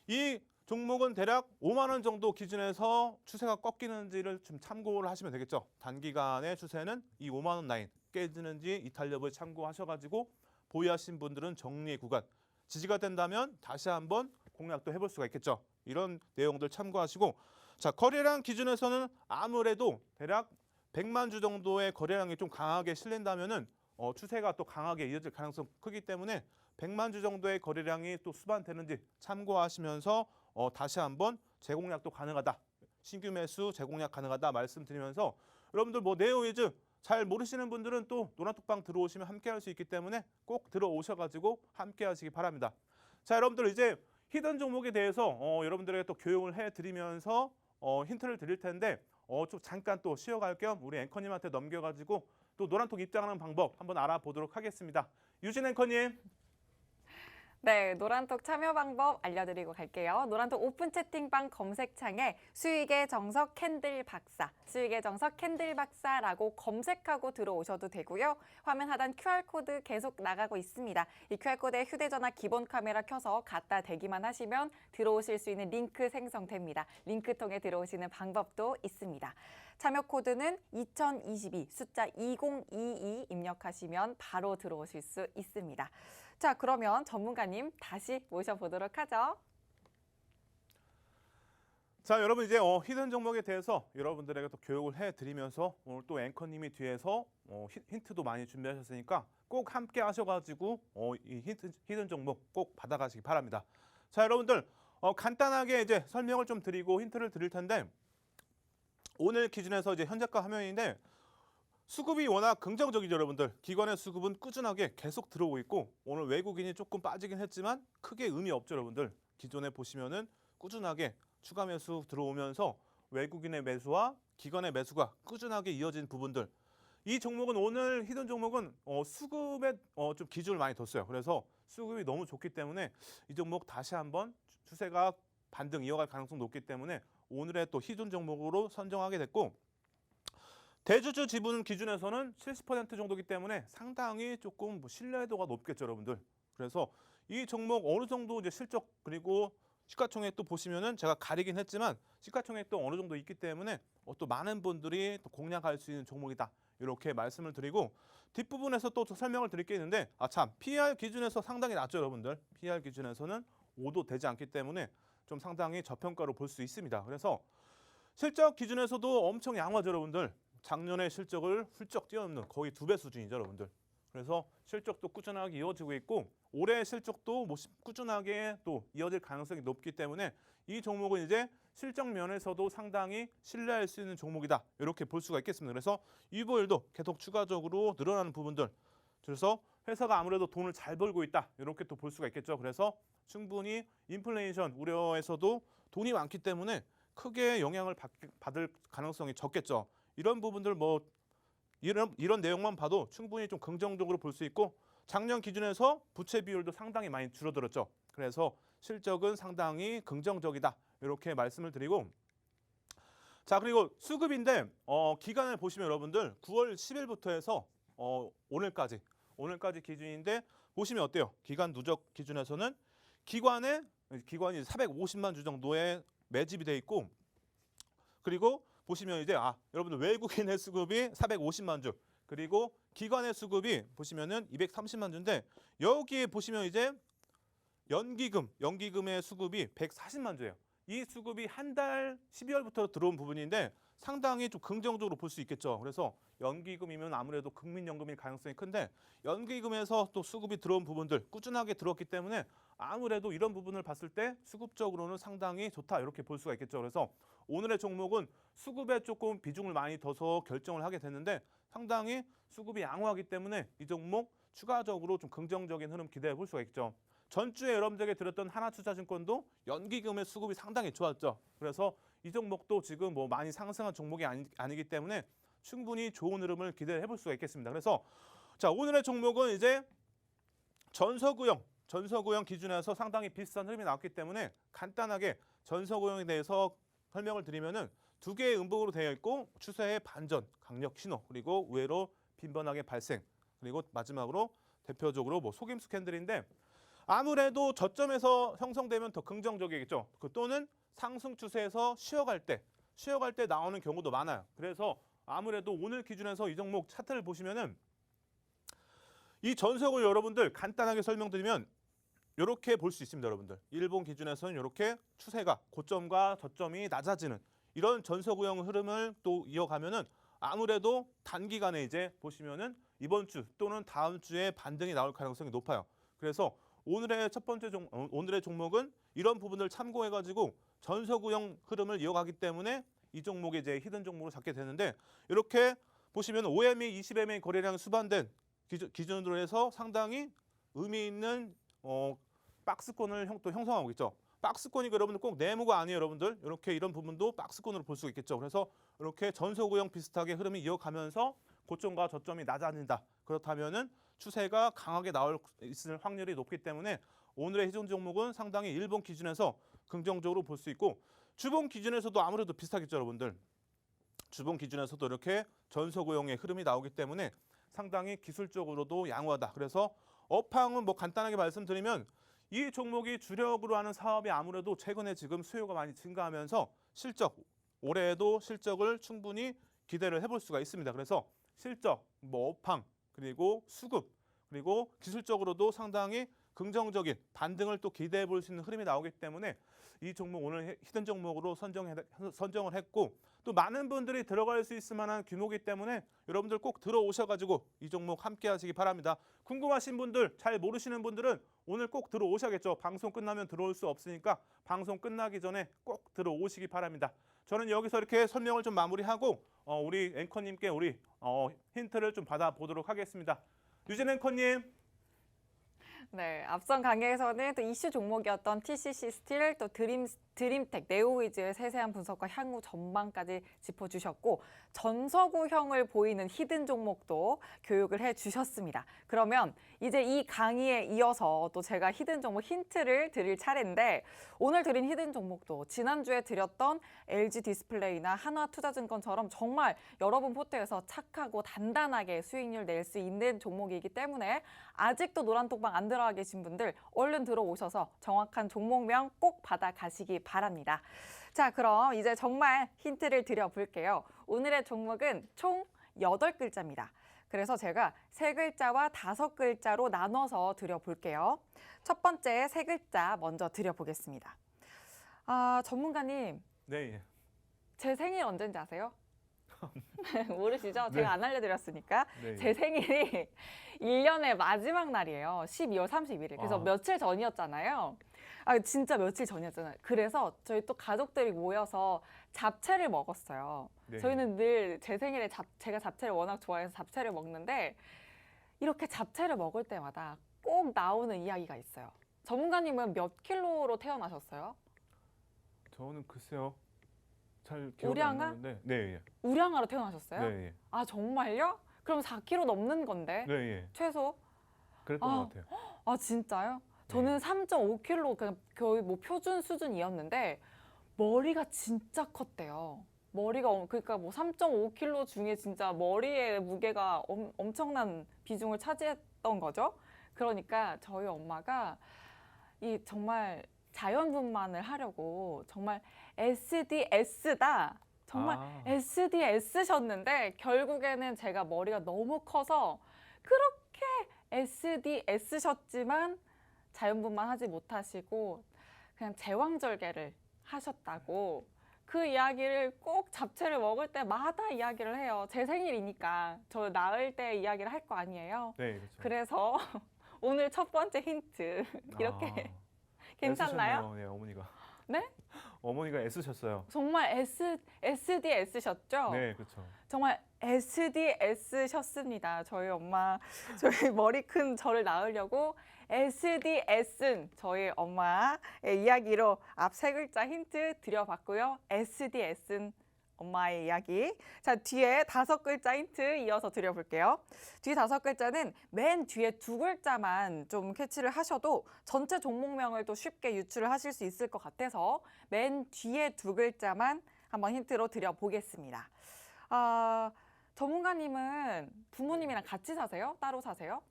이 종목은 대략 5만 원 정도 기준에서 추세가 꺾이는지를 좀 참고를 하시면 되겠죠. 단기간의 추세는 이 5만 원 라인 깨지는지 이탈 여부를 참고하셔가지고 보유하신 분들은 정리의 구간 지지가 된다면 다시 한번 공략도 해볼 수가 있겠죠. 이런 내용들 참고하시고 자 거래량 기준에서는 아무래도 대략 100만 주 정도의 거래량이 좀 강하게 실린다면은 추세가 또 강하게 이어질 가능성 크기 때문에 100만 주 정도의 거래량이 또 수반되는지 참고하시면서 다시 한번 재공략도 가능하다. 신규 매수 재공략 가능하다 말씀드리면서 여러분들 뭐 네오 위즈 잘 모르시는 분들은 또 노란톡방 들어오시면 함께 할 수 있기 때문에 꼭 들어오셔가지고 함께 하시기 바랍니다. 자 여러분들 이제 히든 종목에 대해서 여러분들에게 또 교육을 해드리면서 힌트를 드릴 텐데 좀 잠깐 또 쉬어갈 겸 우리 앵커님한테 넘겨가지고 또 노란톡 입장하는 방법 한번 알아보도록 하겠습니다. 유진 앵커님. 네, 노란톡 참여 방법 알려드리고 갈게요. 노란톡 오픈 채팅방 검색창에 수익의 정석 캔들 박사, 수익의 정석 캔들 박사라고 검색하고 들어오셔도 되고요. 화면 하단 QR코드 계속 나가고 있습니다. 이 QR코드에 휴대전화 기본 카메라 켜서 갖다 대기만 하시면 들어오실 수 있는 링크 생성됩니다. 링크 통해 들어오시는 방법도 있습니다. 참여 코드는 2022 숫자 2022 입력하시면 바로 들어오실 수 있습니다. 자, 그러면 전문가님 다시 모셔보도록 하죠. 자, 여러분 이제 히든 종목에 대해서 여러분들에게 또 교육을 해드리면서 오늘 또 앵커님이 뒤에서 힌트도 많이 준비하셨으니까 꼭 함께 하셔가지고 이 히든 종목 꼭 받아가시기 바랍니다. 자, 여러분들 간단하게 이제 설명을 좀 드리고 힌트를 드릴 텐데 오늘 기준에서 이제 현재가 화면인데 수급이 워낙 긍정적이죠, 여러분들. 기관의 수급은 꾸준하게 계속 들어오고 있고 오늘 외국인이 조금 빠지긴 했지만 크게 의미 없죠, 여러분들. 기존에 보시면은 꾸준하게 추가 매수 들어오면서 외국인의 매수와 기관의 매수가 꾸준하게 이어진 부분들. 이 종목은 오늘 히든 종목은 수급에 좀 기준을 많이 뒀어요. 그래서 수급이 너무 좋기 때문에 이 종목 다시 한번 추세가 반등 이어갈 가능성 높기 때문에 오늘의 또 히든 종목으로 선정하게 됐고 대주주 지분 기준에서는 70% 정도이기 때문에 상당히 조금 신뢰도가 높겠죠, 여러분들. 그래서 이 종목 어느 정도 이제 실적 그리고 시가총액도 보시면은 제가 가리긴 했지만 시가총액도 어느 정도 있기 때문에 또 많은 분들이 또 공략할 수 있는 종목이다. 이렇게 말씀을 드리고 뒷부분에서 또 설명을 드릴 게 있는데 참 PER 기준에서 상당히 낮죠, 여러분들. PER 기준에서는 5도 되지 않기 때문에 좀 상당히 저평가로 볼 수 있습니다. 그래서 실적 기준에서도 엄청 양호하죠, 여러분들. 작년의 실적을 훌쩍 뛰어넘는 거의 2배 수준이죠, 여러분들. 그래서 실적도 꾸준하게 이어지고 있고 올해 실적도 꾸준하게 또 이어질 가능성이 높기 때문에 이 종목은 이제 실적 면에서도 상당히 신뢰할 수 있는 종목이다. 이렇게 볼 수가 있겠습니다. 그래서 이보일도 계속 추가적으로 늘어나는 부분들. 그래서 회사가 아무래도 돈을 잘 벌고 있다. 이렇게 또 볼 수가 있겠죠. 그래서 충분히 인플레이션 우려에서도 돈이 많기 때문에 크게 영향을 받을 가능성이 적겠죠. 이런 부분들 이런 내용만 봐도 충분히 좀 긍정적으로 볼 수 있고 작년 기준에서 부채 비율도 상당히 많이 줄어들었죠. 그래서 실적은 상당히 긍정적이다. 이렇게 말씀을 드리고 자 그리고 수급인데 기간을 보시면 여러분들 9월 10일부터 해서 오늘까지 기준인데 보시면 어때요? 기간 누적 기준에서는 기관이 450만 주 정도의 매집이 돼 있고 그리고 보시면 이제 여러분들 외국인의 수급이 450만 주 그리고 기관의 수급이 보시면은 230만 주인데 여기에 보시면 이제 연기금의 수급이 140만 주예요. 이 수급이 한 달 12월부터 들어온 부분인데 상당히 좀 긍정적으로 볼 수 있겠죠. 그래서 연기금이면 아무래도 국민연금일 가능성이 큰데 연기금에서 또 수급이 들어온 부분들 꾸준하게 들어왔기 때문에 아무래도 이런 부분을 봤을 때 수급적으로는 상당히 좋다 이렇게 볼 수가 있겠죠. 그래서 오늘의 종목은 수급에 조금 비중을 많이 둬서 결정을 하게 됐는데 상당히 수급이 양호하기 때문에 이 종목 추가적으로 좀 긍정적인 흐름 기대해 볼 수가 있죠. 전주에 여러분들에게 드렸던 하나투자증권도 연기금의 수급이 상당히 좋았죠. 그래서 이 종목도 지금 뭐 많이 상승한 종목이 아니기 때문에 충분히 좋은 흐름을 기대해 볼 수가 있겠습니다. 그래서 자, 오늘의 종목은 이제 전서구형 기준에서 상당히 비슷한 흐름이 나왔기 때문에 간단하게 전서구형에 대해서 설명을 드리면은 두 개의 음봉으로 되어 있고 추세의 반전, 강력 신호, 그리고 우회로 빈번하게 발생, 그리고 마지막으로 대표적으로 뭐 속임수 캔들인데 아무래도 저점에서 형성되면 더 긍정적이겠죠. 또는 상승 추세에서 쉬어갈 때 나오는 경우도 많아요. 그래서 아무래도 오늘 기준에서 이 종목 차트를 보시면은 이 전석을 여러분들 간단하게 설명드리면 이렇게 볼 수 있습니다, 여러분들. 일본 기준에서는 이렇게 추세가 고점과 저점이 낮아지는 이런 전서구형 흐름을 또 이어가면은 아무래도 단기간에 이제 보시면은 이번 주 또는 다음 주에 반등이 나올 가능성이 높아요. 그래서 오늘의 오늘의 종목은 이런 부분을 참고해가지고 전서구형 흐름을 이어가기 때문에 이 종목이 이제 히든 종목으로 잡게 되는데 이렇게 보시면 OMA, 20MA 거래량 수반된 기준으로 해서 상당히 의미 있는 박스권을 또 형성하고 있죠. 박스권이 여러분들 꼭 네모가 아니에요, 여러분들. 이렇게 이런 부분도 박스권으로 볼 수 있겠죠. 그래서 이렇게 전서구형 비슷하게 흐름이 이어가면서 고점과 저점이 낮아진다. 그렇다면은 추세가 강하게 있을 확률이 높기 때문에 오늘의 희전 종목은 상당히 일본 기준에서 긍정적으로 볼 수 있고 주봉 기준에서도 아무래도 비슷하겠죠, 여러분들. 주봉 기준에서도 이렇게 전서구형의 흐름이 나오기 때문에 상당히 기술적으로도 양호하다. 그래서 업황은 뭐 간단하게 말씀드리면 이 종목이 주력으로 하는 사업이 아무래도 최근에 지금 수요가 많이 증가하면서 올해에도 실적을 충분히 기대를 해볼 수가 있습니다. 그래서 실적, 뭐 업황, 그리고 수급, 그리고 기술적으로도 상당히 긍정적인 반등을 또 기대해 볼 수 있는 흐름이 나오기 때문에 이 종목 오늘 히든 종목으로 선정을 했고 또 많은 분들이 들어갈 수 있을 만한 규모이기 때문에 여러분들 꼭 들어오셔가지고 이 종목 함께 하시기 바랍니다. 궁금하신 분들, 잘 모르시는 분들은 오늘 꼭 들어오셔야겠죠. 방송 끝나면 들어올 수 없으니까 방송 끝나기 전에 꼭 들어오시기 바랍니다. 저는 여기서 이렇게 설명을 좀 마무리하고 우리 앵커님께 우리 힌트를 좀 받아보도록 하겠습니다. 유진 앵커님. 네, 앞선 강의에서는 또 이슈 종목이었던 TCC 스틸, 또 드림텍, 네오위즈의 세세한 분석과 향후 전망까지 짚어주셨고 전서구형을 보이는 히든 종목도 교육을 해주셨습니다. 그러면 이제 이 강의에 이어서 또 제가 히든 종목 힌트를 드릴 차례인데 오늘 드린 히든 종목도 지난주에 드렸던 LG 디스플레이나 한화투자증권처럼 정말 여러분 포트에서 착하고 단단하게 수익률 낼 수 있는 종목이기 때문에 아직도 노란톡방 안 들어가 계신 분들 얼른 들어오셔서 정확한 종목명 꼭 받아가시기 바랍니다. 자, 그럼 이제 정말 힌트를 드려볼게요. 오늘의 종목은 총 8글자입니다. 그래서 제가 3글자와 5글자로 나눠서 드려볼게요. 첫 번째 3글자 먼저 드려보겠습니다. 전문가님. 네. 제 생일 언제인지 아세요? 모르시죠? 제가 안 알려드렸으니까. 네. 제 생일이 1년의 마지막 날이에요. 12월 31일. 그래서 며칠 전이었잖아요. 진짜 며칠 전이었잖아요. 그래서 저희 또 가족들이 모여서 잡채를 먹었어요. 네. 저희는 늘 제 생일에 제가 잡채를 워낙 좋아해서 잡채를 먹는데 이렇게 잡채를 먹을 때마다 꼭 나오는 이야기가 있어요. 전문가님은 몇 킬로로 태어나셨어요? 저는 글쎄요. 잘 기억이 우량아? 안 나는데. 네. 우량아로 태어나셨어요? 네. 정말요? 그럼 4kg 넘는 건데 네. 최소? 그랬던 것 같아요. 진짜요? 저는 3.5kg 그냥 거의 뭐 표준 수준이었는데 머리가 진짜 컸대요. 머리가 그러니까 뭐 3.5kg 중에 진짜 머리의 무게가 엄청난 비중을 차지했던 거죠. 그러니까 저희 엄마가 이 정말 자연분만을 하려고 정말 SDS다. 정말 SDS셨는데 결국에는 제가 머리가 너무 커서 그렇게 SDS셨지만 자연분만 하지 못하시고 그냥 제왕절개를 하셨다고 그 이야기를 꼭 잡채를 먹을 때마다 이야기를 해요. 제 생일이니까 저 낳을 때 이야기를 할 거 아니에요. 네, 그렇죠. 그래서 오늘 첫 번째 힌트 이렇게 괜찮나요? 네, 어머니가. 네? 어머니가 애쓰셨어요. 정말 SDS셨죠? 네, 그렇죠. 정말 SDS셨습니다. 저희 엄마, 저희 머리 큰 저를 낳으려고 SDS는 저희 엄마의 이야기로 앞 세 글자 힌트 드려봤고요. SDS는 엄마의 이야기. 자, 뒤에 다섯 글자 힌트 이어서 드려볼게요. 뒤 다섯 글자는 맨 뒤에 두 글자만 좀 캐치를 하셔도 전체 종목명을 또 쉽게 유추를 하실 수 있을 것 같아서 맨 뒤에 두 글자만 한번 힌트로 드려보겠습니다. 전문가님은 부모님이랑 같이 사세요? 따로 사세요?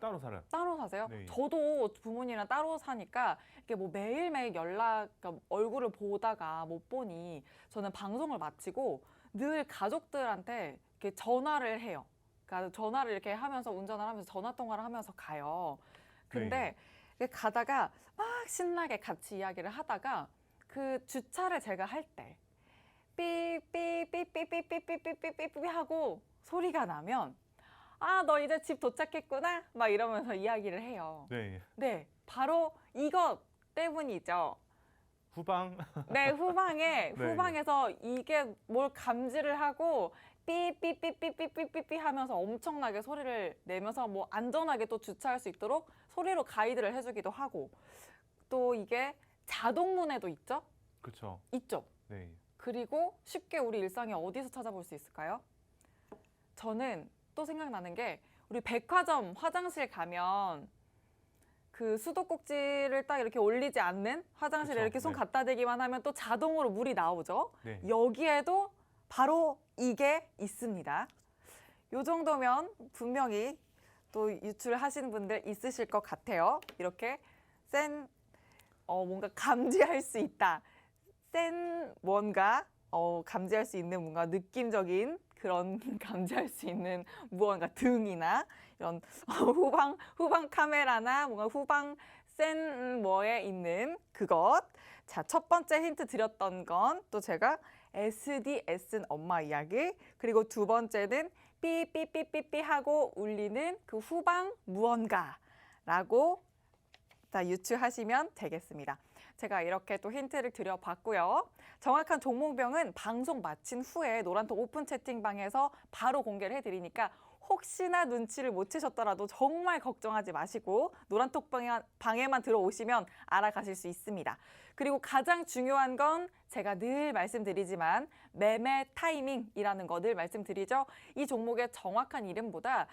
따로 살아요. 따로 사세요? 네. 저도 부모님이랑 따로 사니까 이게 뭐 매일매일 그러니까 얼굴을 보다가 못 보니 저는 방송을 마치고 늘 가족들한테 이렇게 전화를 해요. 그러니까 전화를 이렇게 하면서 운전을 하면서 전화 통화를 하면서 가요. 근데 이렇게 가다가 막 신나게 같이 이야기를 하다가 그 주차를 제가 할 때 삐삐삐삐삐삐삐삐삐삐삐 하고 소리가 나면 너 이제 집 도착했구나 막 이러면서 이야기를 해요. 네. 네, 바로 이것 때문이죠. 후방. 네, 네. 후방에서 이게 뭘 감지를 하고 삐삐삐삐삐삐삐삐 하면서 엄청나게 소리를 내면서 뭐 안전하게 또 주차할 수 있도록 소리로 가이드를 해주기도 하고 또 이게 자동문에도 있죠? 그렇죠. 있죠. 네. 그리고 쉽게 우리 일상에 어디서 찾아볼 수 있을까요? 저는 또 생각나는 게 우리 백화점 화장실 가면 그 수도꼭지를 딱 이렇게 올리지 않는 화장실에 그쵸, 이렇게 손 네. 갖다 대기만 하면 또 자동으로 물이 나오죠. 네. 여기에도 바로 이게 있습니다. 요 정도면 분명히 또 유출하시는 분들 있으실 것 같아요. 이렇게 뭔가 감지할 수 있다. 센 뭔가 감지할 수 있는 뭔가 느낌적인 그런 감지할 수 있는 무언가 등이나 이런 후방 카메라나 뭔가 후방 센 뭐에 있는 그것. 자, 첫 번째 힌트 드렸던 건 또 제가 SDS는 엄마 이야기, 그리고 두 번째는 삐삐삐삐삐 하고 울리는 그 후방 무언가라고 유추하시면 되겠습니다. 제가 이렇게 또 힌트를 드려봤고요. 정확한 종목명은 방송 마친 후에 노란톡 오픈 채팅방에서 바로 공개를 해드리니까 혹시나 눈치를 못 채셨더라도 정말 걱정하지 마시고 노란톡 방에만 들어오시면 알아가실 수 있습니다. 그리고 가장 중요한 건 제가 늘 말씀드리지만 매매 타이밍이라는 거 늘 말씀드리죠. 이 종목의 정확한 이름보다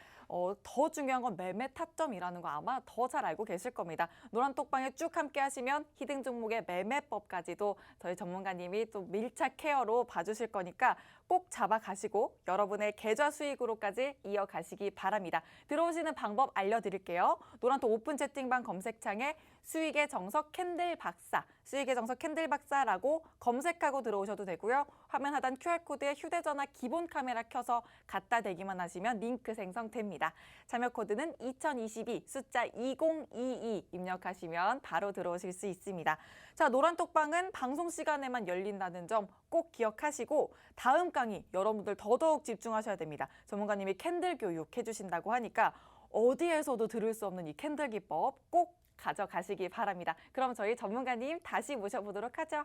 더 중요한 건 매매 타점이라는 거 아마 더 잘 알고 계실 겁니다. 노란톡방에 쭉 함께 하시면 히든 종목의 매매법까지도 저희 전문가님이 또 밀착 케어로 봐주실 거니까 꼭 잡아가시고 여러분의 계좌 수익으로까지 이어가시기 바랍니다. 들어오시는 방법 알려드릴게요. 노란톡 오픈 채팅방 검색창에 수익의 정석 캔들 박사, 수익의 정석 캔들 박사라고 검색하고 들어오셔도 되고요. 화면 하단 QR코드에 휴대전화 기본 카메라 켜서 갖다 대기만 하시면 링크 생성됩니다. 참여 코드는 2022 숫자 2022 입력하시면 바로 들어오실 수 있습니다. 자, 노란톡방은 방송 시간에만 열린다는 점 꼭 기억하시고 다음 강의 여러분들 더더욱 집중하셔야 됩니다. 전문가님이 캔들 교육 해주신다고 하니까 어디에서도 들을 수 없는 이 캔들 기법 꼭 가져가시기 바랍니다. 그럼 저희 전문가님 다시 모셔보도록 하죠.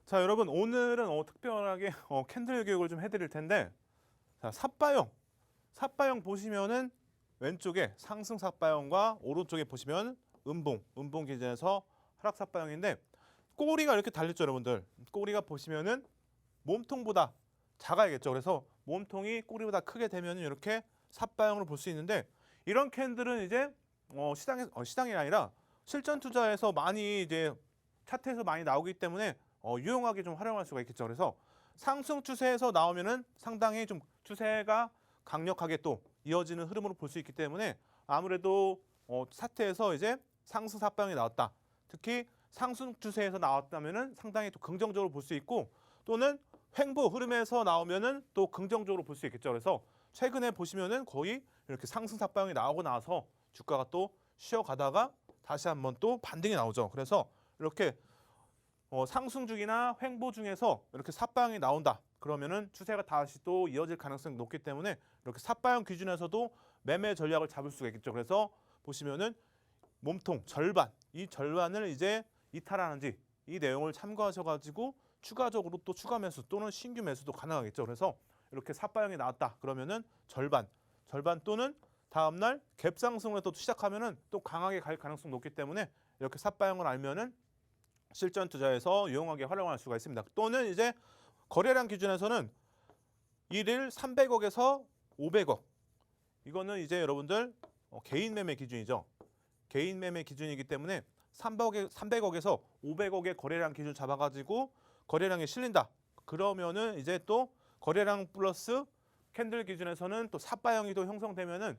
자, 여러분 오늘은 특별하게 캔들 교육을 좀 해드릴 텐데, 자, 삿바형 보시면은 왼쪽에 상승 삿바형과 오른쪽에 보시면 음봉 기준에서 하락 삿바형인데 꼬리가 이렇게 달렸죠, 여러분들. 꼬리가 보시면은 몸통보다 작아야겠죠. 그래서 몸통이 꼬리보다 크게 되면은 이렇게 삿바형으로 볼 수 있는데 이런 캔들은 이제 시장이 아니라 실전 투자에서 많이 이제 차트에서 많이 나오기 때문에 유용하게 좀 활용할 수가 있겠죠. 그래서 상승 추세에서 나오면은 상당히 좀 추세가 강력하게 또 이어지는 흐름으로 볼 수 있기 때문에 아무래도 차트에서 이제 상승 삿바형이 나왔다. 특히 상승 추세에서 나왔다면은 상당히 또 긍정적으로 볼 수 있고 또는 횡보 흐름에서 나오면은 또 긍정적으로 볼 수 있겠죠. 그래서 최근에 보시면은 거의 이렇게 상승 삿바형이 나오고 나서 주가가 또 쉬어가다가 다시 한번 또 반등이 나오죠. 그래서 이렇게 상승 중이나 횡보 중에서 이렇게 삿바형이 나온다. 그러면은 추세가 다시 또 이어질 가능성이 높기 때문에 이렇게 삿바형 기준에서도 매매 전략을 잡을 수가 있겠죠. 그래서 보시면은 몸통 절반, 이 절반을 이제 이탈하는지 이 내용을 참고하셔가지고 추가적으로 또 추가 매수 또는 신규 매수도 가능하겠죠. 그래서 이렇게 삿바형이 나왔다 그러면은 절반 또는 다음날 갭상승을 또 시작하면은 또 강하게 갈 가능성이 높기 때문에 이렇게 삿바형을 알면은 실전 투자에서 유용하게 활용할 수가 있습니다. 또는 이제 거래량 기준에서는 일일 300억에서 500억. 이거는 이제 여러분들 개인 매매 기준이죠. 개인 매매 기준이기 때문에 300억에서 500억의 거래량 기준 잡아가지고 거래량이 실린다. 그러면은 이제 또 거래량 플러스 캔들 기준에서는 또 삿바형이 또 형성되면은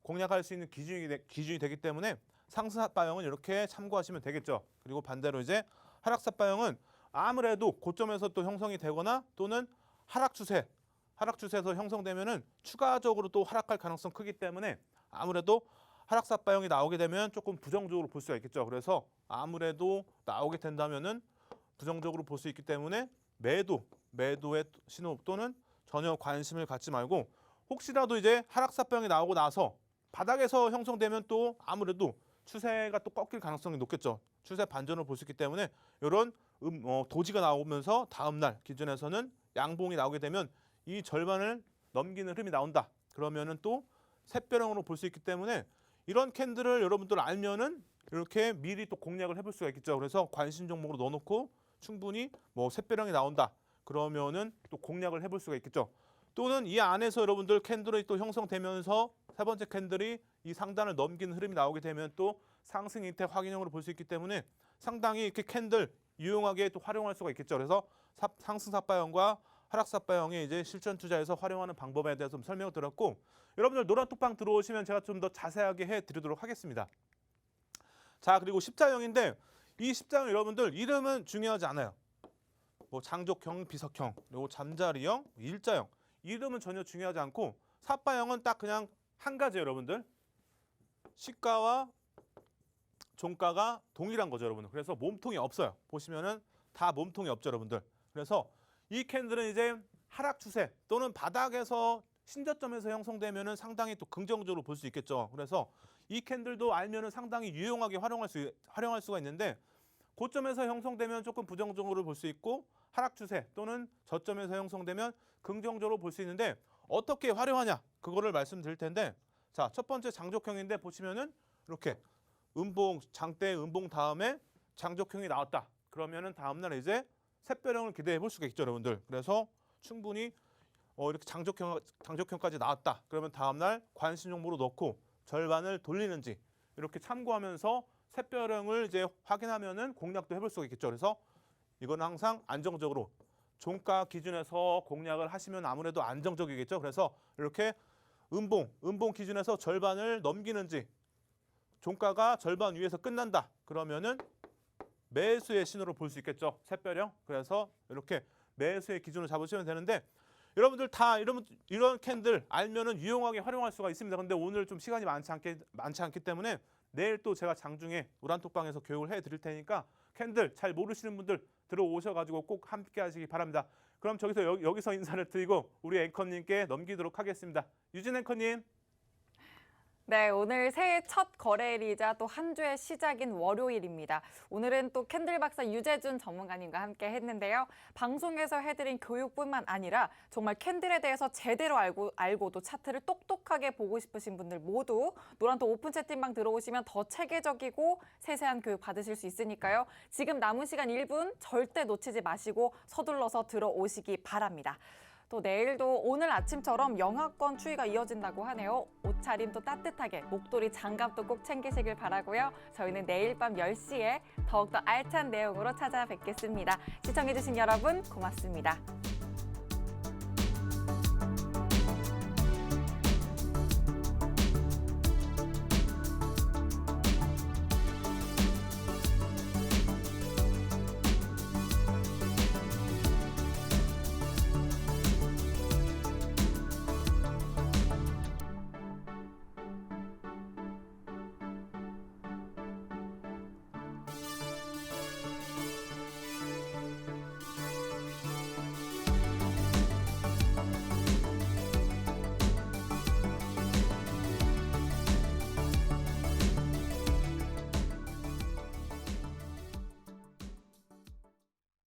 공략할 수 있는 기준이 되기 때문에 상승 삿바형은 이렇게 참고하시면 되겠죠. 그리고 반대로 이제 하락 삿바형은 아무래도 고점에서 또 형성이 되거나 또는 하락 추세에서 형성되면은 추가적으로 또 하락할 가능성 크기 때문에 아무래도 하락 삿바형이 나오게 되면 조금 부정적으로 볼 수가 있겠죠. 그래서 아무래도 나오게 된다면은 부정적으로 볼 수 있기 때문에 매도의 신호 또는 전혀 관심을 갖지 말고 혹시라도 이제 하락 삿바형이 나오고 나서 바닥에서 형성되면 또 아무래도 추세가 또 꺾일 가능성이 높겠죠. 추세 반전을 볼 수 있기 때문에 이런 도지가 나오면서 다음날 기준에서는 양봉이 나오게 되면 이 절반을 넘기는 흐름이 나온다. 그러면은 또 샛별형으로 볼 수 있기 때문에 이런 캔들을 여러분들 알면은 이렇게 미리 또 공략을 해볼 수가 있겠죠. 그래서 관심 종목으로 넣어놓고 충분히 샛별형이 나온다. 그러면은 또 공략을 해볼 수가 있겠죠. 또는 이 안에서 여러분들 캔들이 또 형성되면서 세 번째 캔들이 이 상단을 넘기는 흐름이 나오게 되면 또 상승 형태 확인형으로 볼 수 있기 때문에 상당히 이렇게 캔들 유용하게 또 활용할 수가 있겠죠. 그래서 상승 삿바형과 하락 삿바형의 이제 실전 투자에서 활용하는 방법에 대해서 좀 설명을 드렸고 여러분들 노란 톡방 들어오시면 제가 좀 더 자세하게 해드리도록 하겠습니다. 자 그리고 십자형인데 이 십자형 여러분들 이름은 중요하지 않아요. 장족형, 비석형, 그리고 잠자리형, 일자형 이름은 전혀 중요하지 않고 삿바형은 딱 그냥 한 가지 여러분들 시가와 종가가 동일한 거죠 여러분들. 그래서 몸통이 없어요. 보시면은 다 몸통이 없죠 여러분들. 그래서 이 캔들은 이제 하락 추세 또는 바닥에서 신저점에서 형성되면은 상당히 또 긍정적으로 볼 수 있겠죠. 그래서 이 캔들도 알면은 상당히 유용하게 활용할 수가 있는데 고점에서 형성되면 조금 부정적으로 볼 수 있고 하락 추세 또는 저점에서 형성되면 긍정적으로 볼 수 있는데 어떻게 활용하냐 그거를 말씀드릴 텐데 자, 첫 번째 장족형인데 보시면은 이렇게 장대 음봉 다음에 장족형이 나왔다. 그러면은 다음 날 이제 샛별형을 기대해 볼 수가 있죠, 여러분들. 그래서 충분히 이렇게 장족형까지 나왔다. 그러면 다음 날 관심 종목으로 넣고 절반을 돌리는지 이렇게 참고하면서 샛별형을 이제 확인하면은 공략도 해볼 수가 있겠죠. 그래서 이거는 항상 안정적으로 종가 기준에서 공략을 하시면 아무래도 안정적이겠죠. 그래서 이렇게 음봉 기준에서 절반을 넘기는지 종가가 절반 위에서 끝난다. 그러면은 매수의 신호로 볼 수 있겠죠. 샛별형. 그래서 이렇게 매수의 기준을 잡으시면 되는데 여러분들 다 이런 캔들 알면은 유용하게 활용할 수가 있습니다. 근데 오늘 좀 시간이 많지 않기 때문에 내일 또 제가 장중에 우란톡방에서 교육을 해드릴 테니까 캔들 잘 모르시는 분들 들어오셔가지고 꼭 함께 하시기 바랍니다. 그럼 여기서 인사를 드리고 우리 앵커님께 넘기도록 하겠습니다. 유진 앵커님. 네, 오늘 새해 첫 거래일이자 또 한 주의 시작인 월요일입니다. 오늘은 또 캔들 박사 유재준 전문가님과 함께 했는데요. 방송에서 해드린 교육뿐만 아니라 정말 캔들에 대해서 제대로 알고도 차트를 똑똑하게 보고 싶으신 분들 모두 노란톡 오픈 채팅방 들어오시면 더 체계적이고 세세한 교육 받으실 수 있으니까요. 지금 남은 시간 1분 절대 놓치지 마시고 서둘러서 들어오시기 바랍니다. 또 내일도 오늘 아침처럼 영하권 추위가 이어진다고 하네요. 옷차림 또 따뜻하게, 목도리 장갑도 꼭 챙기시길 바라고요. 저희는 내일 밤 10시에 더욱더 알찬 내용으로 찾아뵙겠습니다. 시청해주신 여러분 고맙습니다.